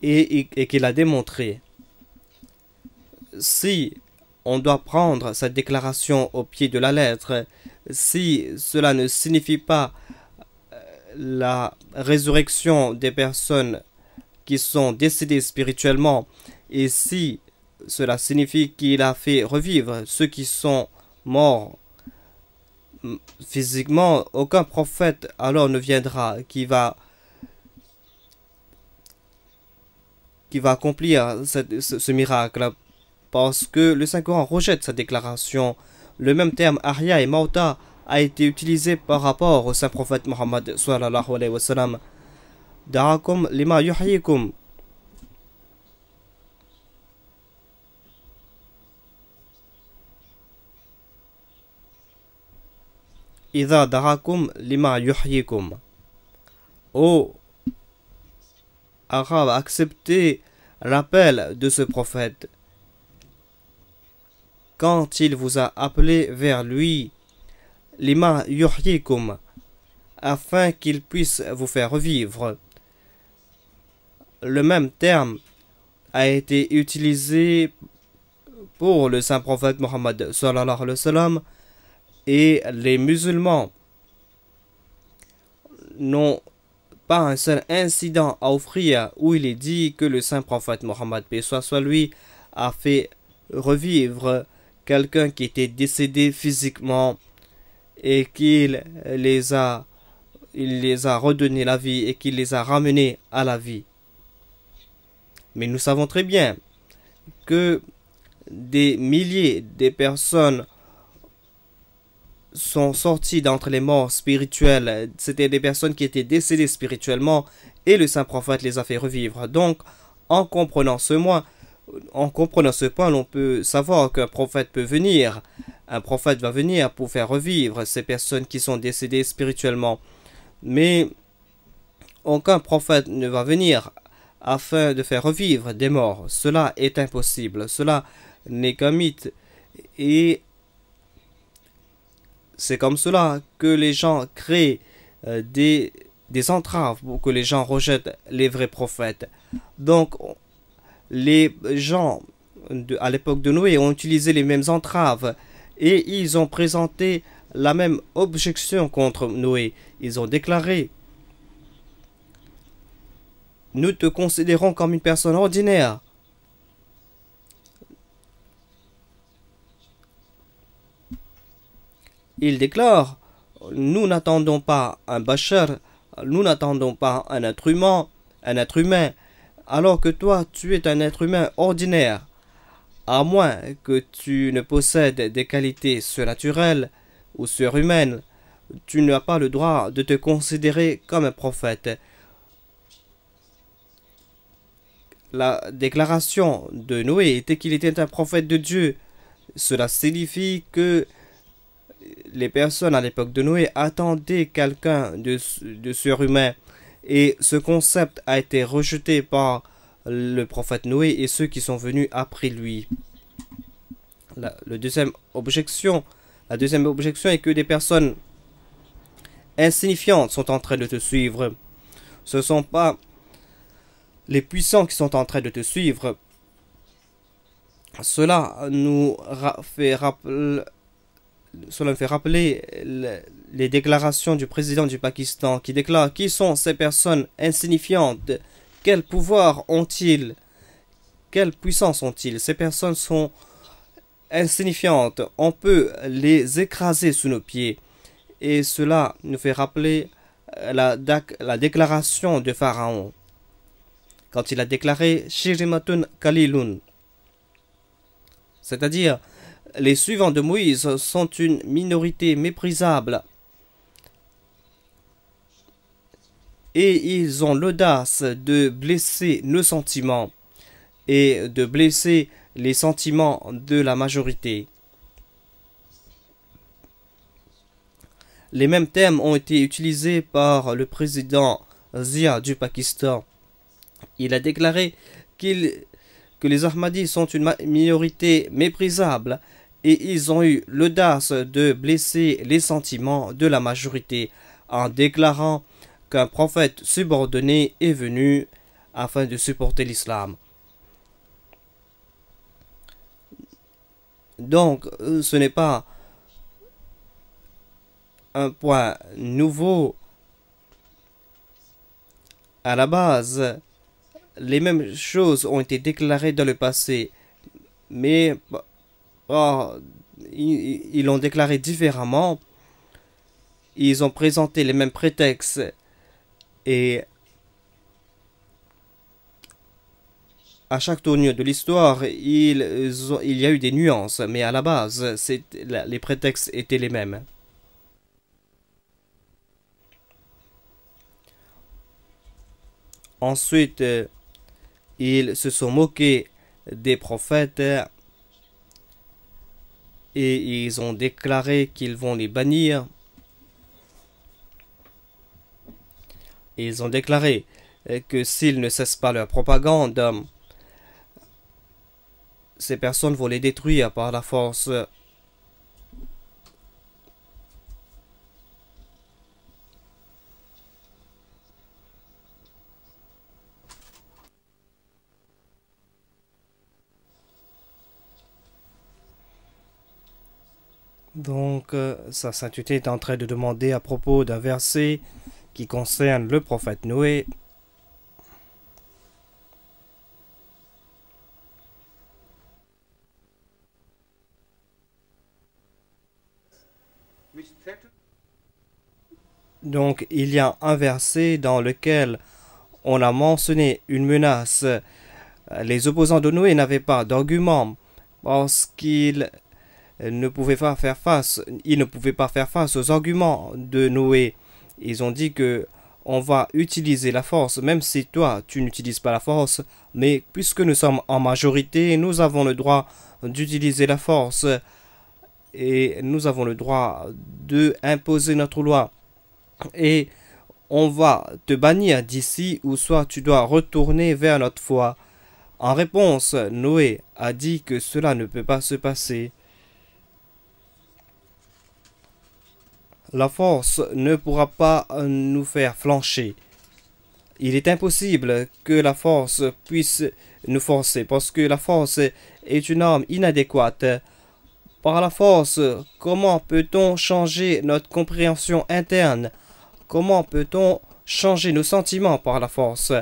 Speaker 1: Et qu'il a démontré. Si on doit prendre cette déclaration au pied de la lettre, si cela ne signifie pas la résurrection des personnes qui sont décédées spirituellement, et si cela signifie qu'il a fait revivre ceux qui sont morts physiquement, aucun prophète alors ne viendra qui va accomplir ce miracle, parce que le Saint-Coran rejette cette déclaration. Le même terme Ahya et Mauta a été utilisé par rapport au Saint-Prophète Mohammed sallallahu alayhi wa sallam. Da'akum lima yuhyikum. Idha da'akum lima yuhyikum. Oh Arabe, acceptez l'appel de ce prophète quand il vous a appelé vers lui, lima yuhyikum, afin qu'il puisse vous faire revivre. Le même terme a été utilisé pour le saint prophète Mohammed sallallahu alayhi wa sallam, et les musulmans n'ont pas un seul incident à offrir où il est dit que le saint prophète Mohammed, paix soit sur lui, a fait revivre quelqu'un qui était décédé physiquement et qu'il les a redonné la vie et qu'il les a ramenés à la vie. Mais nous savons très bien que des milliers de personnes sont sortis d'entre les morts spirituels. C'était des personnes qui étaient décédées spirituellement et le saint prophète les a fait revivre. Donc, en comprenant ce point, on peut savoir qu'un prophète peut venir. Un prophète va venir pour faire revivre ces personnes qui sont décédées spirituellement. Mais aucun prophète ne va venir afin de faire revivre des morts. Cela est impossible. Cela n'est qu'un mythe. Et c'est comme cela que les gens créent des entraves pour que les gens rejettent les vrais prophètes. Donc, les gens à l'époque de Noé ont utilisé les mêmes entraves et ils ont présenté la même objection contre Noé. Ils ont déclaré: nous te considérons comme une personne ordinaire. Il déclare: nous n'attendons pas un bachar, nous n'attendons pas un être humain, alors que toi, tu es un être humain ordinaire. À moins que tu ne possèdes des qualités surnaturelles ou surhumaines, tu n'as pas le droit de te considérer comme un prophète. La déclaration de Noé était qu'il était un prophète de Dieu. Cela signifie que les personnes à l'époque de Noé attendaient quelqu'un de surhumain, et ce concept a été rejeté par le prophète Noé et ceux qui sont venus après lui. La deuxième objection est que des personnes insignifiantes sont en train de te suivre. Ce ne sont pas les puissants qui sont en train de te suivre. Cela nous fait rappeler les déclarations du président du Pakistan qui déclare: qui sont ces personnes insignifiantes? Quel pouvoir ont-ils? Quelle puissance ont-ils? Ces personnes sont insignifiantes. On peut les écraser sous nos pieds. Et cela nous fait rappeler la déclaration de Pharaon quand il a déclaré Shirimatun Kalilun, c'est-à-dire les suivants de Moïse sont une minorité méprisable et ils ont l'audace de blesser nos sentiments et de blesser les sentiments de la majorité. Les mêmes termes ont été utilisés par le président Zia du Pakistan. Il a déclaré que les Ahmadis sont une minorité méprisable et ils ont eu l'audace de blesser les sentiments de la majorité en déclarant qu'un prophète subordonné est venu afin de supporter l'islam. Donc, ce n'est pas un point nouveau. À la base, les mêmes choses ont été déclarées dans le passé, mais ils l'ont déclaré différemment. Ils ont présenté les mêmes prétextes et à chaque tournure de l'histoire, il y a eu des nuances, mais à la base, les prétextes étaient les mêmes. Ensuite, ils se sont moqués des prophètes et ils ont déclaré qu'ils vont les bannir. Ils ont déclaré que s'ils ne cessent pas leur propagande, ces personnes vont les détruire par la force. Donc, sa sainteté est en train de demander à propos d'un verset qui concerne le prophète Noé. Donc, il y a un verset dans lequel on a mentionné une menace. Les opposants de Noé n'avaient pas d'argument parce qu'ils ne pouvaient pas faire face. Ils ne pouvaient pas faire face aux arguments de Noé. Ils ont dit que on va utiliser la force, même si toi tu n'utilises pas la force, mais puisque nous sommes en majorité, nous avons le droit d'utiliser la force et nous avons le droit d'imposer notre loi. Et on va te bannir d'ici ou soit tu dois retourner vers notre foi. En réponse, Noé a dit que cela ne peut pas se passer. La force ne pourra pas nous faire flancher. Il est impossible que la force puisse nous forcer parce que la force est une arme inadéquate. Par la force, comment peut-on changer notre compréhension interne? Comment peut-on changer nos sentiments par la force?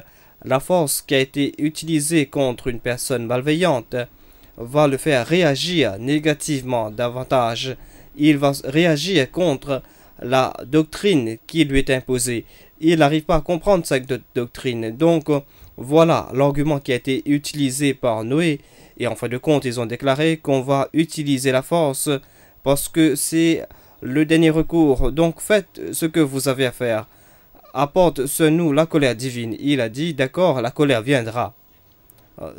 Speaker 1: La force qui a été utilisée contre une personne malveillante va le faire réagir négativement davantage. Il va réagir contre la doctrine qui lui est imposée. Il n'arrive pas à comprendre cette doctrine. Donc, voilà l'argument qui a été utilisé par Noé. Et en fin de compte, ils ont déclaré qu'on va utiliser la force parce que c'est le dernier recours. Donc, faites ce que vous avez à faire. Apporte-nous la colère divine. Il a dit, d'accord, la colère viendra.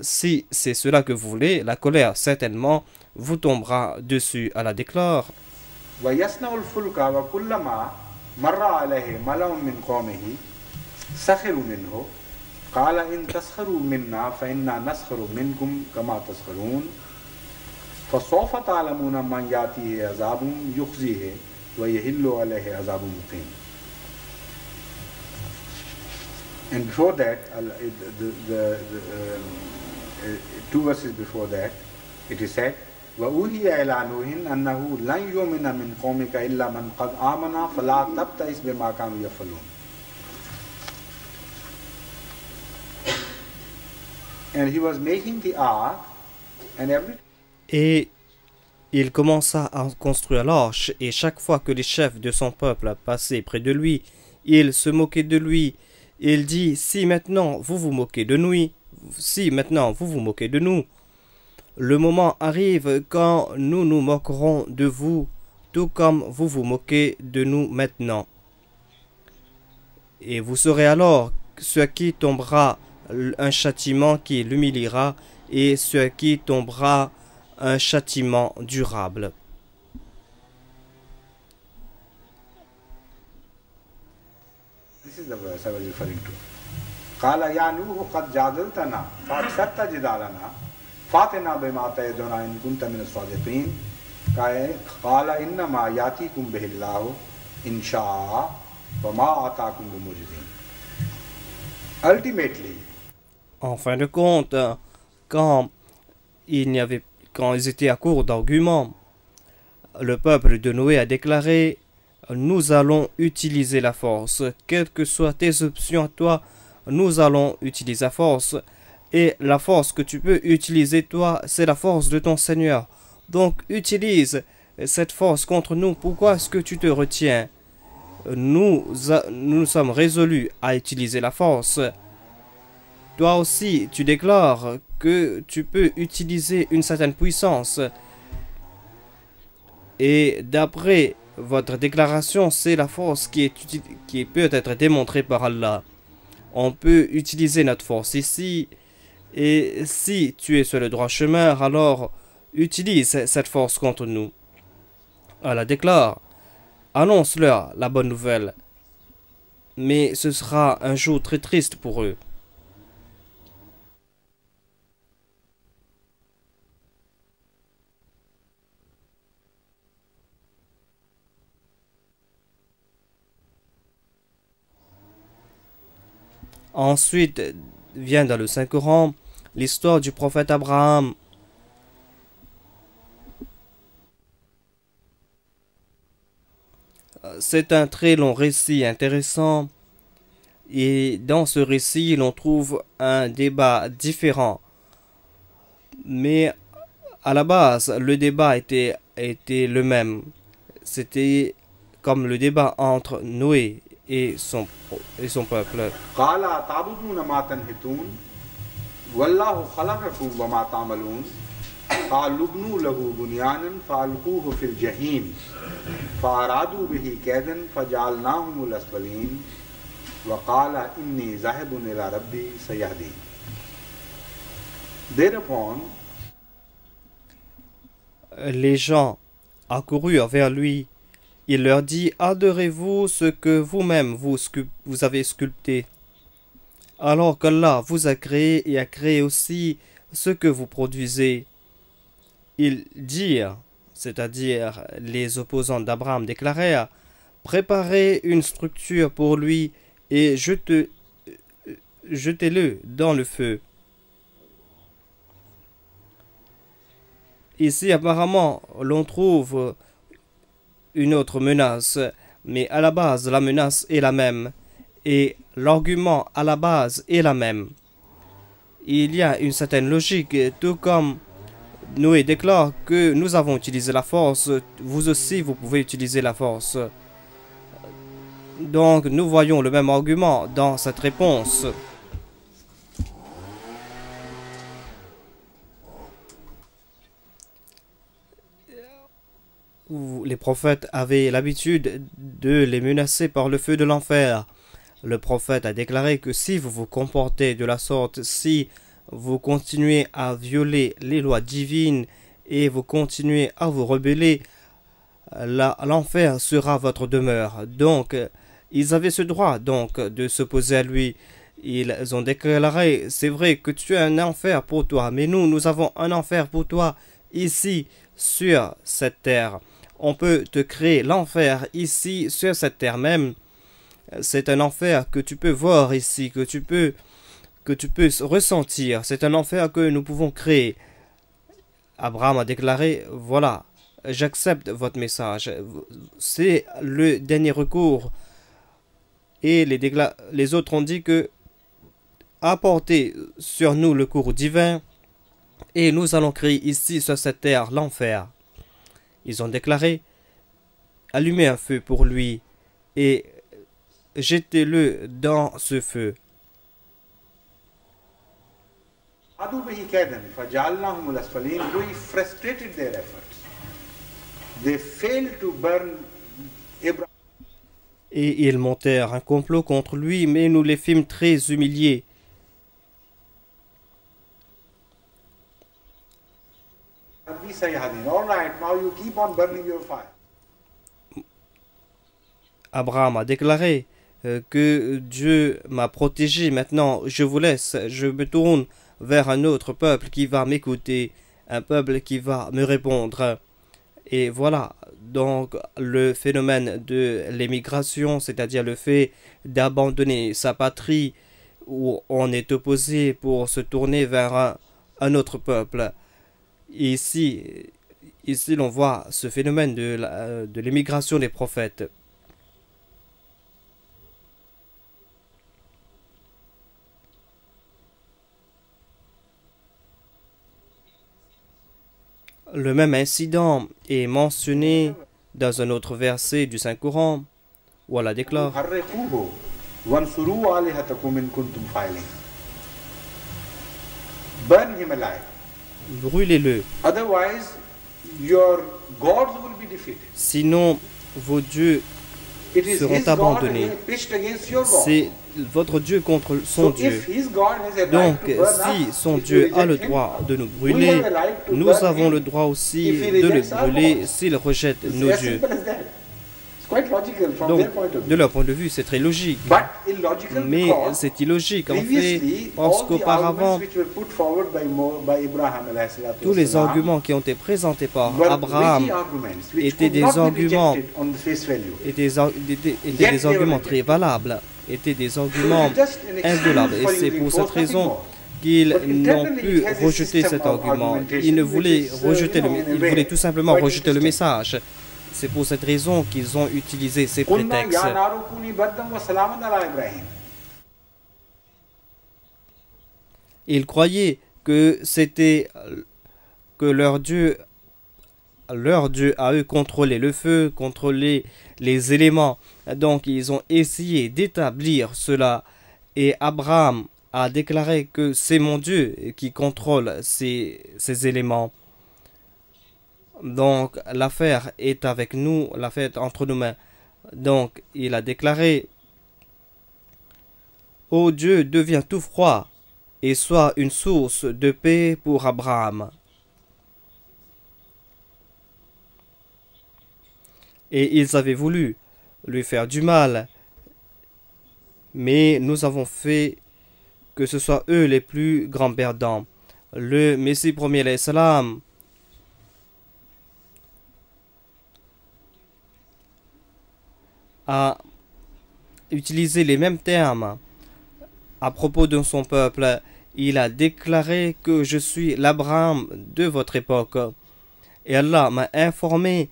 Speaker 1: Si c'est cela que vous voulez, la colère certainement vous tombera dessus. Allah déclare.
Speaker 2: وَيَصْنَعُ الْفُلْكَ وَكُلَّمَا مَرَّ عَلَيْهِ مَلَأٌ مِّن قَوْمِهِ سَخِرُوا مِنْهُ قال إن تسخروا منا فإنا نسخر منكم كما تسخرون فسوف تعلمون من يأتيه عذاب يخزيه ويحل عليه عذاب مقيم. And before that, two verses before that, it is said, وَأُوحِيَ إِلَى نُوحٍ أَنَّهُ لَنْ يُؤْمِنَ مِنْ قَوْمِكَ إِلَّا مَنْ قَدْ آمَنَ فَلَا تَبْتَئِسْ بِمَا كَانُوا يَفْعَلُونَ. And he was making the ark, and
Speaker 1: Et il commença à construire l'arche, et chaque fois que les chefs de son peuple passaient près de lui, il se moquait de lui. Il dit, si maintenant vous vous moquez de nous, si maintenant vous vous moquez de nous, le moment arrive quand nous nous moquerons de vous, tout comme vous vous moquez de nous maintenant. Et vous saurez alors ce qui tombera un châtiment qui l'humiliera et ce qui tombera un châtiment durable.
Speaker 2: This is the verse I was referring to. قال يا نوح قد جادلتنا فأكثرت جدالنا فاتنا بما تعدنا إن كنت من الصادقين قال إنما يأتيكم به الله إن شاء وما آتاكم بمعجزين. Ultimately,
Speaker 1: en fin de compte, quand ils étaient à court d'arguments, le peuple de Noé a déclaré: nous allons utiliser la force, quelles que soient tes options à toi, nous allons utiliser la force, et la force que tu peux utiliser toi, c'est la force de ton Seigneur. Donc utilise cette force contre nous. Pourquoi est-ce que tu te retiens? Nous sommes résolus à utiliser la force. Toi aussi, tu déclares que tu peux utiliser une certaine puissance. Et d'après votre déclaration, c'est la force qui peut être démontrée par Allah. On peut utiliser notre force ici. Et si tu es sur le droit chemin, alors utilise cette force contre nous. Allah déclare: annonce-leur la bonne nouvelle. Mais ce sera un jour très triste pour eux. Ensuite vient dans le Saint-Coran l'histoire du prophète Abraham. C'est un très long récit intéressant et dans ce récit l'on trouve un débat différent. Mais à la base le débat était le même. C'était comme le débat entre Noé et son peuple. Les gens accoururent vers lui. Il leur dit: adorez-vous ce que vous-même vous avez sculpté, alors qu'Allah vous a créé et a créé aussi ce que vous produisez. Ils dirent, c'est-à-dire les opposants d'Abraham déclarèrent: préparez une structure pour lui et jetez-le dans le feu. Ici, apparemment, l'on trouve une autre menace, mais à la base, la menace est la même, et l'argument à la base est la même. Il y a une certaine logique, tout comme Noé déclare que nous avons utilisé la force, vous aussi vous pouvez utiliser la force. Donc nous voyons le même argument dans cette réponse. Les prophètes avaient l'habitude de les menacer par le feu de l'enfer. Le prophète a déclaré que si vous vous comportez de la sorte, si vous continuez à violer les lois divines et vous continuez à vous rebeller, l'enfer sera votre demeure. Donc, ils avaient ce droit donc de s'opposer à lui. Ils ont déclaré, c'est vrai que tu as un enfer pour toi, mais nous avons un enfer pour toi ici sur cette terre. On peut te créer l'enfer ici sur cette terre même. C'est un enfer que tu peux voir ici, que tu peux ressentir. C'est un enfer que nous pouvons créer. Abraham a déclaré, voilà, j'accepte votre message. C'est le dernier recours. Et les autres ont dit que apportez sur nous le cours divin et nous allons créer ici sur cette terre l'enfer. Ils ont déclaré, allumez un feu pour lui et jetez-le dans ce feu.
Speaker 2: به كيدا فجعلناهم الأسفلين. We frustrated their efforts. They failed to burn Abraham.
Speaker 1: Et ils montèrent un complot contre lui, mais nous les fîmes très humiliés.
Speaker 2: All right, now you keep on burning your fire.
Speaker 1: Abraham a déclaré que Dieu m'a protégé. Maintenant, je vous laisse, je me tourne vers un autre peuple qui va m'écouter, un peuple qui va me répondre. Et voilà, donc le phénomène de l'émigration, c'est-à-dire le fait d'abandonner sa patrie où on est opposé pour se tourner vers un autre peuple. Ici l'on voit ce phénomène de l'émigration des prophètes. Le même incident est mentionné dans un autre verset du Saint-Coran où Allah déclare
Speaker 2: burn him alive.
Speaker 1: Brûlez-le.
Speaker 2: Otherwise, your gods will be defeated.
Speaker 1: Sinon, vos dieux seront abandonnés. C'est votre Dieu contre son Dieu. Donc, si son Dieu a le droit de nous brûler, nous avons le droit aussi de le brûler s'il rejette nos dieux. Donc, de leur point de vue, c'est très logique. Mais c'est illogique, en fait, parce qu'auparavant, tous les arguments qui ont été présentés par Abraham étaient des arguments très valables, étaient des arguments inviolables. Et c'est pour cette raison qu'ils n'ont pu rejeter cet argument. Ils voulaient tout simplement rejeter le message. C'est pour cette raison qu'ils ont utilisé ces prétextes. Ils croyaient que c'était que leur Dieu a eux contrôlé le feu, contrôlé les éléments. Donc ils ont essayé d'établir cela. Et Abraham a déclaré que c'est mon Dieu qui contrôle ces éléments. Donc l'affaire est avec nous, l'affaire est entre nos mains. Donc il a déclaré, ô Dieu, deviens tout froid et sois une source de paix pour Abraham. Et ils avaient voulu lui faire du mal, mais nous avons fait que ce soit eux les plus grands perdants. Le Messie premier alayhi salam a utilisé les mêmes termes à propos de son peuple. Il a déclaré que je suis l'Abraham de votre époque. Et Allah m'a informé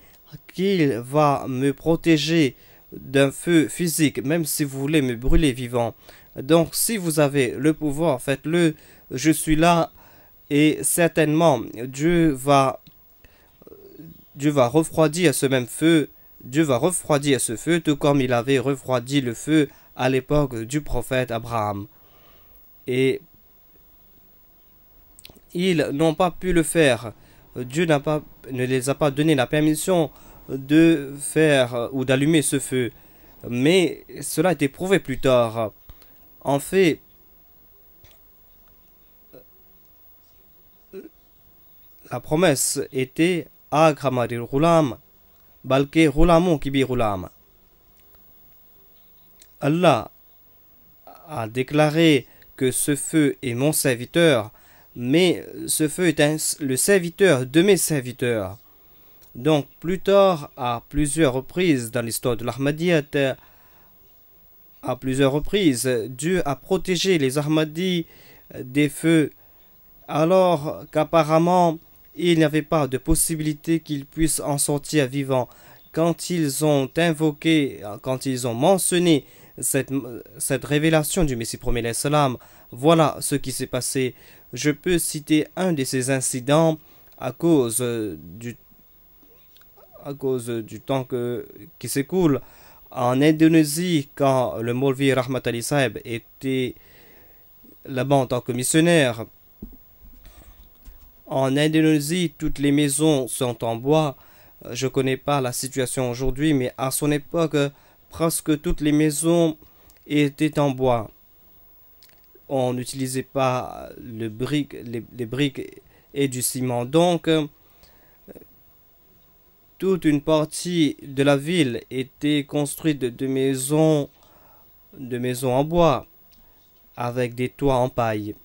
Speaker 1: qu'il va me protéger d'un feu physique, même si vous voulez me brûler vivant. Donc si vous avez le pouvoir, faites-le. Je suis là et certainement Dieu va refroidir ce même feu. Dieu va refroidir ce feu, tout comme il avait refroidi le feu à l'époque du prophète Abraham. Et ils n'ont pas pu le faire. Dieu ne les a pas donné la permission de faire ou d'allumer ce feu. Mais cela a été prouvé plus tard. En fait, la promesse était Agramaril Roulam. Allah a déclaré que ce feu est mon serviteur, mais ce feu est le serviteur de mes serviteurs. Donc plus tard, à plusieurs reprises dans l'histoire de l'Ahmadiyyat, à plusieurs reprises, Dieu a protégé les Ahmadis des feux, alors qu'apparemment il n'y avait pas de possibilité qu'ils puissent en sortir vivants. Quand ils ont invoqué, quand ils ont mentionné cette révélation du Messie premier salam, voilà ce qui s'est passé. Je peux citer un de ces incidents à cause du temps qui s'écoule. En Indonésie, quand le Maulvi Rahmat Ali Sahib était là-bas en tant que missionnaire, en Indonésie, toutes les maisons sont en bois. Je ne connais pas la situation aujourd'hui, mais à son époque, presque toutes les maisons étaient en bois. On n'utilisait pas les briques et du ciment. Donc, toute une partie de la ville était construite de maisons en bois avec des toits en paille.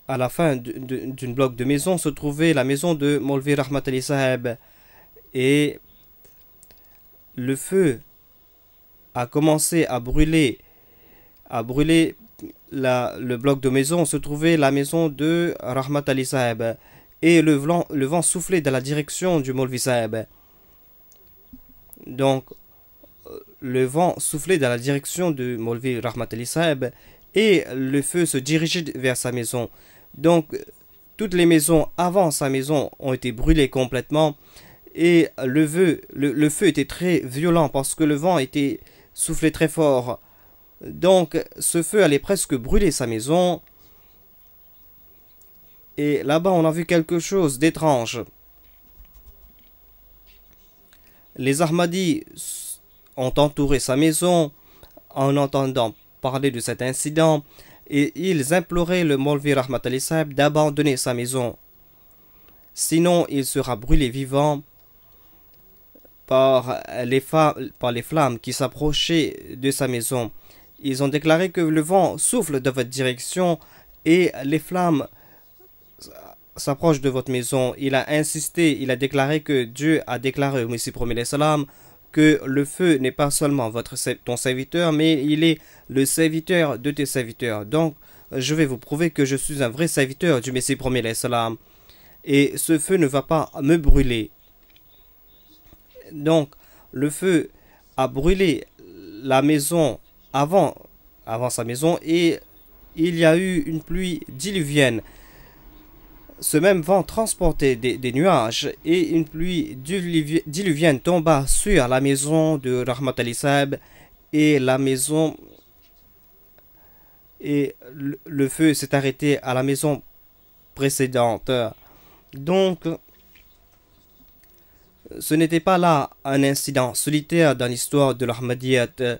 Speaker 1: À la fin d'une bloc de maison se trouvait la maison de Maulvi Rahmat Ali Sahib, et le feu a commencé à brûler. Le bloc de maison se trouvait la maison de Rahmat Ali Sahib, et le vent soufflait dans la direction du Maulvi Sahib. Donc le vent soufflait dans la direction de Maulvi Rahmat Ali Sahib et le feu se dirigeait vers sa maison. Donc toutes les maisons avant sa maison ont été brûlées complètement, et le feu était très violent parce que le vent était soufflé très fort. Donc ce feu allait presque brûler sa maison. Et là-bas on a vu quelque chose d'étrange. Les Ahmadis ont entouré sa maison en entendant parler de cet incident, et ils imploraient le Maulvi Rahmat Ali Sahib d'abandonner sa maison. Sinon il sera brûlé vivant par les flammes qui s'approchaient de sa maison. Ils ont déclaré que le vent souffle de votre direction et les flammes s'approchent de votre maison. Il a insisté, il a déclaré que Dieu a déclaré au Messie premier salam que le feu n'est pas seulement ton serviteur, mais il est le serviteur de tes serviteurs. Donc je vais vous prouver que je suis un vrai serviteur du Messie premier salam, et ce feu ne va pas me brûler. Donc le feu a brûlé la maison avant sa maison, et il y a eu une pluie diluvienne. Ce même vent transportait des nuages, et une pluie diluvienne tomba sur la maison de Rahmat Ali Sahib, et le feu s'est arrêté à la maison précédente. Donc ce n'était pas là un incident solitaire dans l'histoire de l'Ahmadiyyat.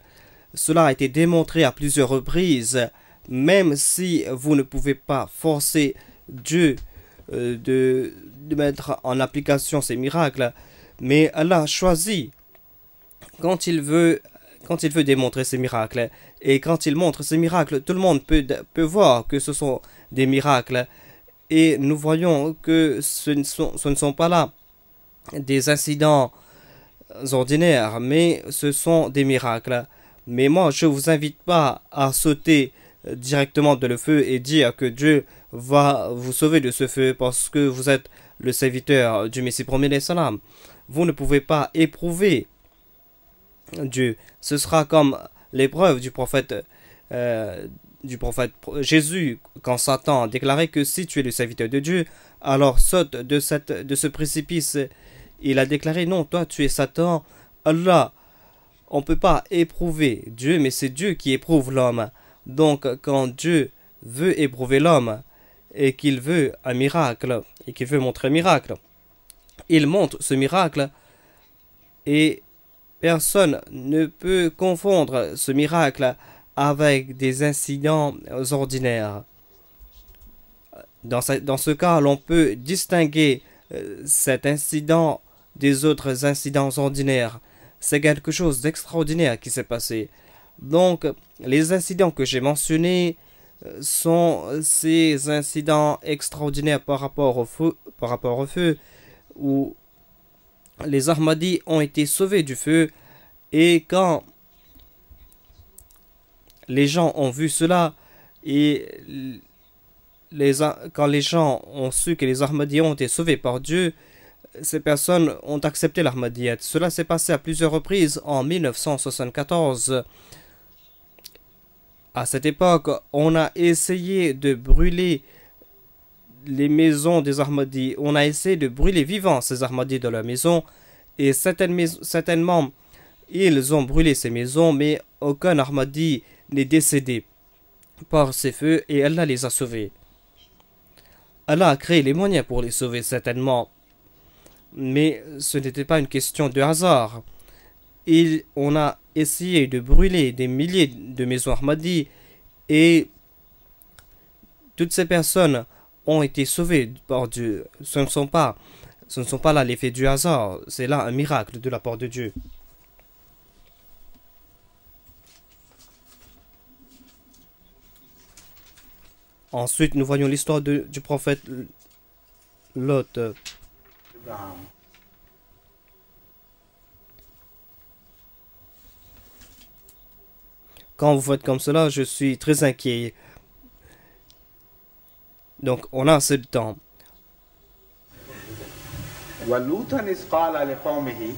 Speaker 1: Cela a été démontré à plusieurs reprises. Même si vous ne pouvez pas forcer Dieu de mettre en application ces miracles, mais Allah choisit quand il veut démontrer ces miracles, et quand il montre ces miracles, tout le monde peut voir que ce sont des miracles, et nous voyons que ce ne sont pas là des incidents ordinaires, mais ce sont des miracles. Mais moi je vous invite pas à sauter directement dans le feu et dire que Dieu va vous sauver de ce feu parce que vous êtes le serviteur du Messie premier salam. Vous ne pouvez pas éprouver Dieu. Ce sera comme l'épreuve du prophète Jésus, quand Satan a déclaré que si tu es le serviteur de Dieu, alors saute de ce précipice. Il a déclaré non, toi tu es Satan. Allah, on ne peut pas éprouver Dieu, mais c'est Dieu qui éprouve l'homme. Donc quand Dieu veut éprouver l'homme et qu'il veut un miracle et qu'il veut montrer un miracle, il montre ce miracle, et personne ne peut confondre ce miracle avec des incidents ordinaires. Dans ce cas, l'on peut distinguer cet incident des autres incidents ordinaires. C'est quelque chose d'extraordinaire qui s'est passé. Donc, les incidents que j'ai mentionnés sont ces incidents extraordinaires par rapport au feu, où les Ahmadis ont été sauvés du feu. Et quand les gens ont vu cela, et quand les gens ont su que les Ahmadis ont été sauvés par Dieu, ces personnes ont accepté l'Ahmadiyyat. Cela s'est passé à plusieurs reprises en 1974. À cette époque, on a essayé de brûler les maisons des Ahmadis. On a essayé de brûler vivants ces Ahmadis dans leur maison. Et certainement, ils ont brûlé ces maisons, mais aucun Ahmadi n'est décédé par ces feux et Allah les a sauvés. Allah a créé les moyens pour les sauver, certainement. Mais ce n'était pas une question de hasard. On a essayé de brûler des milliers de maisons Ahmadi et toutes ces personnes ont été sauvées par Dieu. Ce ne sont pas là l'effet du hasard, c'est là un miracle de la part de Dieu. Ensuite, nous voyons l'histoire du prophète Lot. Quand vous faites comme cela, je suis très inquiet. Donc, on a assez de temps.
Speaker 2: وَلُوطًا إِذْ قَالَ لِقَوْمِهِ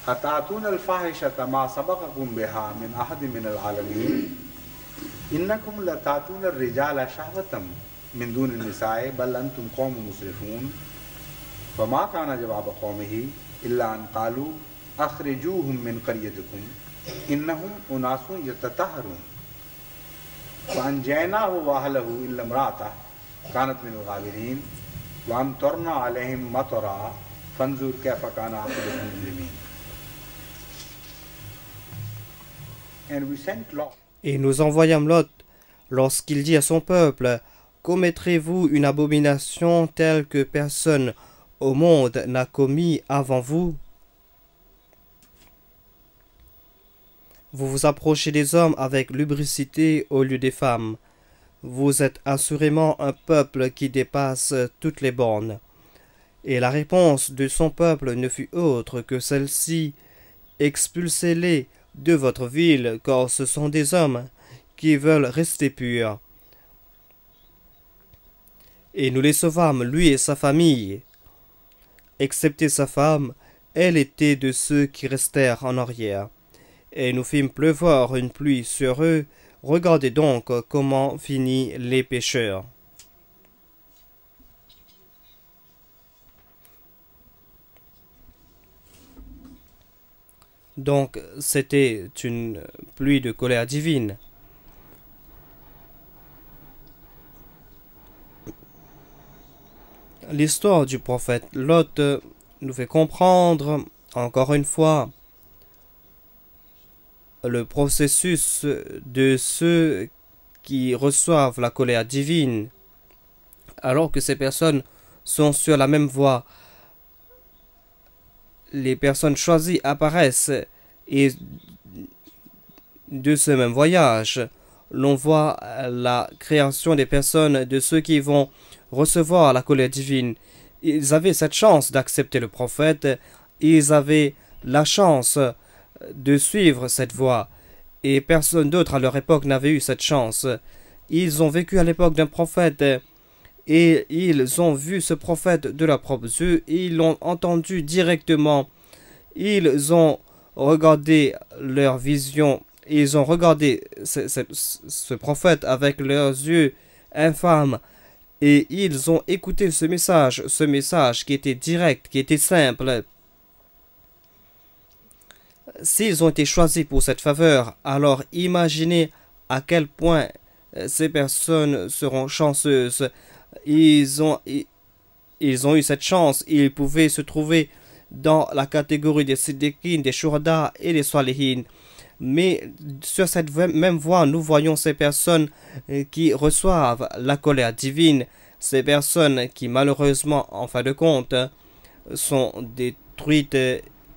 Speaker 2: أَتَأْتُونَ الْفَاحِشَةَ مَا سَبَقَكُم بِهَا مِنْ أَحَدٍ مِنَ الْعَالَمِينَ إِنَّكُمْ لَتَأْتُونَ الرِّجَالَ شَهْوَةً مِنْ دُونِ النِّسَاءِ بَلْ أَنْتُمْ قَوْمٌ مُسْرِفُونَ فَمَا كَانَ جَوَابَ قَوْمِهِ إِلَّا أَنْ قَالُوا أَخْرِجُوهُمْ مِنْ قَرْيَتِكُمْ إِنَّهُمْ أُنَاسٌ يَتَطَهَّرُونَ فَأَنْجَيْنَاهُ وَأَهْلَهُ إِلَّا امْرَأَتَهُ كانت من الغابرين وأمطرنا عليهم مطرا فانظر كيف كان عاقبة المجرمين.
Speaker 1: Et nous envoyâmes Lot lorsqu'il dit à son peuple: commettrez-vous une abomination telle que personne au monde n'a commis avant vous? Vous vous approchez des hommes avec lubricité au lieu des femmes. Vous êtes assurément un peuple qui dépasse toutes les bornes. Et la réponse de son peuple ne fut autre que celle-ci: expulsez-les de votre ville, car ce sont des hommes qui veulent rester purs. Et nous les sauvâmes, lui et sa famille. Excepté sa femme, elle était de ceux qui restèrent en arrière. Et nous fîmes pleuvoir une pluie sur eux. Regardez donc comment finissent les pécheurs. Donc, c'était une pluie de colère divine. L'histoire du prophète Lot nous fait comprendre, encore une fois, le processus de ceux qui reçoivent la colère divine, alors que ces personnes sont sur la même voie. Les personnes choisies apparaissent et de ce même voyage, l'on voit la création des personnes, de ceux qui vont recevoir la colère divine. Ils avaient cette chance d'accepter le prophète, ils avaient la chance de suivre cette voie, et personne d'autre à leur époque n'avait eu cette chance. Ils ont vécu à l'époque d'un prophète, et ils ont vu ce prophète de leurs propres yeux, et ils l'ont entendu directement. Ils ont regardé leur vision, ils ont regardé ce prophète avec leurs yeux infâmes, et ils ont écouté ce message qui était direct, qui était simple. S'ils ont été choisis pour cette faveur, alors imaginez à quel point ces personnes seront chanceuses. Ils ont eu cette chance, ils pouvaient se trouver dans la catégorie des Siddiqines, des Shuhada et des Salihin. Mais sur cette même voie, nous voyons ces personnes qui reçoivent la colère divine, ces personnes qui malheureusement, en fin de compte, sont des détruites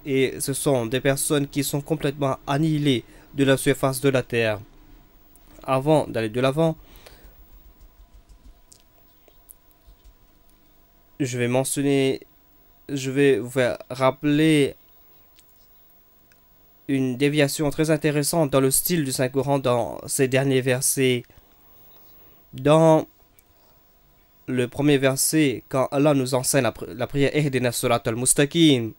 Speaker 1: et ce sont des personnes qui sont complètement annihilées de la surface de la terre. Avant d'aller de l'avant, je vais vous faire rappeler une déviation très intéressante dans le style du Saint-Coran dans ces derniers versets. Dans le premier verset, quand Allah nous enseigne la prière Ihdina Surat al-Mustaqim,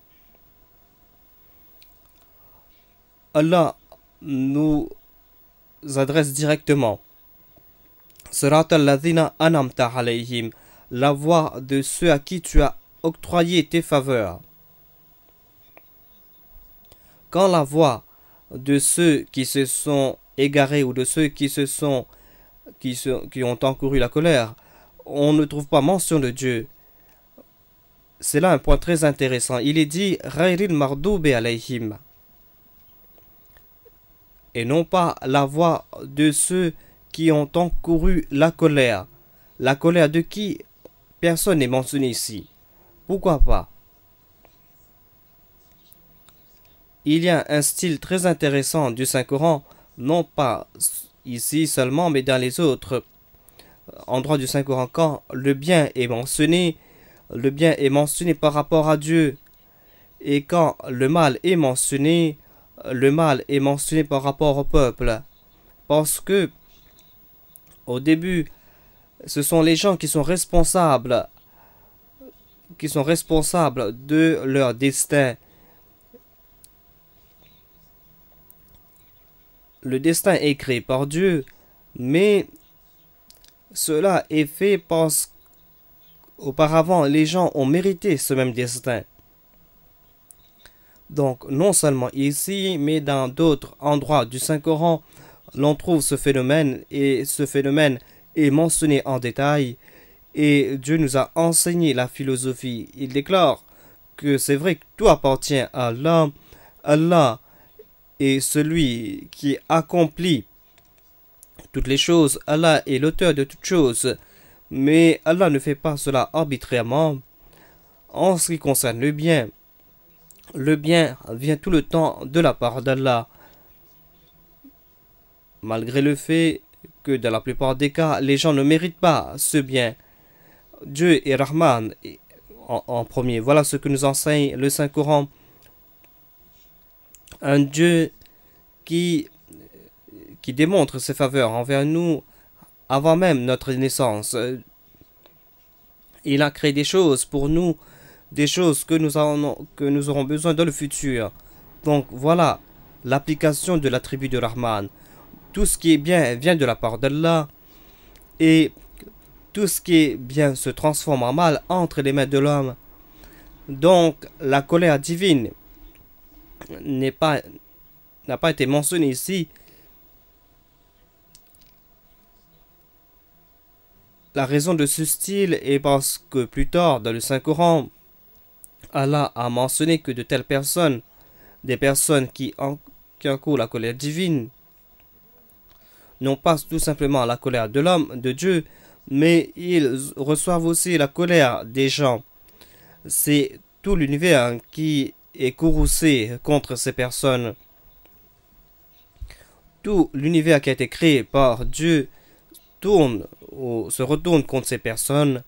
Speaker 1: Allah nous adresse directement Surat al-Ladhina anamta alayhim, la voix de ceux à qui tu as octroyé tes faveurs. Quand la voix de ceux qui se sont égarés ou de ceux qui ont encouru la colère, on ne trouve pas mention de Dieu. C'est là un point très intéressant. Il est dit Ghayril Mardoubi alayhim, et non pas la voix de ceux qui ont encouru la colère. La colère de qui? Personne n'est mentionné ici. Pourquoi pas? Il y a un style très intéressant du Saint-Coran, non pas ici seulement, mais dans les autres endroits du Saint-Coran. Quand le bien est mentionné par rapport à Dieu. Et quand le mal est mentionné par rapport au peuple. Parce que, au début, ce sont les gens qui sont responsables de leur destin. Le destin est créé par Dieu, mais cela est fait parce qu'auparavant les gens ont mérité ce même destin. Donc non seulement ici, mais dans d'autres endroits du Saint-Coran, l'on trouve ce phénomène, et ce phénomène est mentionné en détail, et Dieu nous a enseigné la philosophie. Il déclare que c'est vrai que tout appartient à Allah. Allah est celui qui accomplit toutes les choses. Allah est l'auteur de toutes choses, mais Allah ne fait pas cela arbitrairement. En ce qui concerne le bien vient tout le temps de la part d'Allah, malgré le fait que dans la plupart des cas, les gens ne méritent pas ce bien. Dieu est Rahman en premier. Voilà ce que nous enseigne le Saint-Coran. Un Dieu qui démontre ses faveurs envers nous avant même notre naissance. Il a créé des choses pour nous, des choses que nous aurons besoin dans le futur. Donc voilà l'application de l'attribut de Rahman. Tout ce qui est bien vient de la part d'Allah, et tout ce qui est bien se transforme en mal entre les mains de l'homme. Donc la colère divine n'a pas été mentionnée ici. La raison de ce style est parce que plus tard dans le Saint-Coran, Allah a mentionné que de telles personnes, des personnes qui encourent la colère divine, non pas tout simplement la colère de l'homme, de Dieu, mais ils reçoivent aussi la colère des gens. C'est tout l'univers qui est courroucé contre ces personnes. Tout l'univers qui a été créé par Dieu tourne ou se retourne contre ces personnes.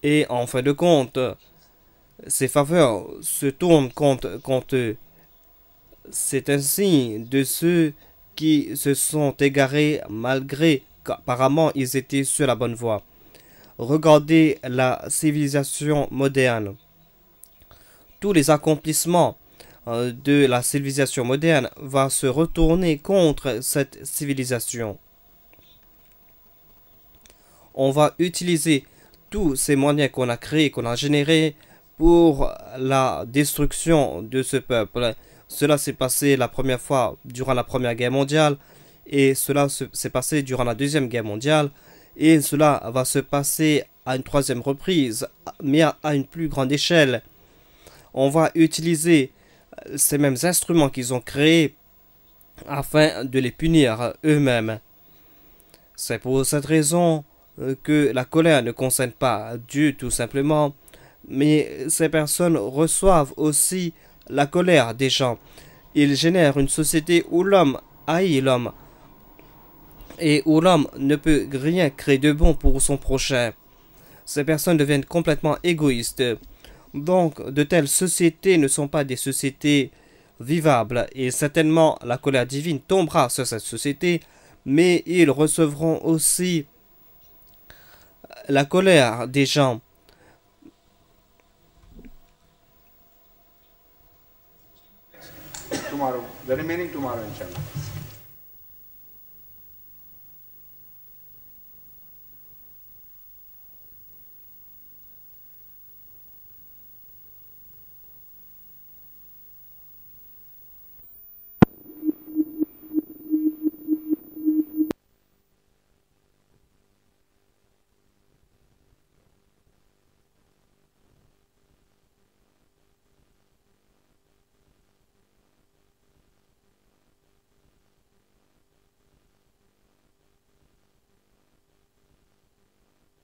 Speaker 1: Et en fin de compte, ces faveurs se tournent contre eux. C'est un signe de ceux qui se sont égarés malgré qu'apparemment ils étaient sur la bonne voie. Regardez la civilisation moderne. Tous les accomplissements de la civilisation moderne vont se retourner contre cette civilisation. On va utiliser tous ces moyens qu'on a créés, qu'on a générés pour la destruction de ce peuple. Cela s'est passé la première fois durant la Première Guerre mondiale, et cela s'est passé durant la Deuxième Guerre mondiale, et cela va se passer à une troisième reprise, mais à une plus grande échelle. On va utiliser ces mêmes instruments qu'ils ont créés afin de les punir eux-mêmes. C'est pour cette raison que la colère ne concerne pas Dieu tout simplement, mais ces personnes reçoivent aussi la colère des gens. Ils génèrent une société où l'homme haït l'homme et où l'homme ne peut rien créer de bon pour son prochain. Ces personnes deviennent complètement égoïstes. Donc, de telles sociétés ne sont pas des sociétés vivables et certainement la colère divine tombera sur cette société, mais ils recevront aussi la colère des gens.
Speaker 2: Tomorrow, the remaining tomorrow, inshallah.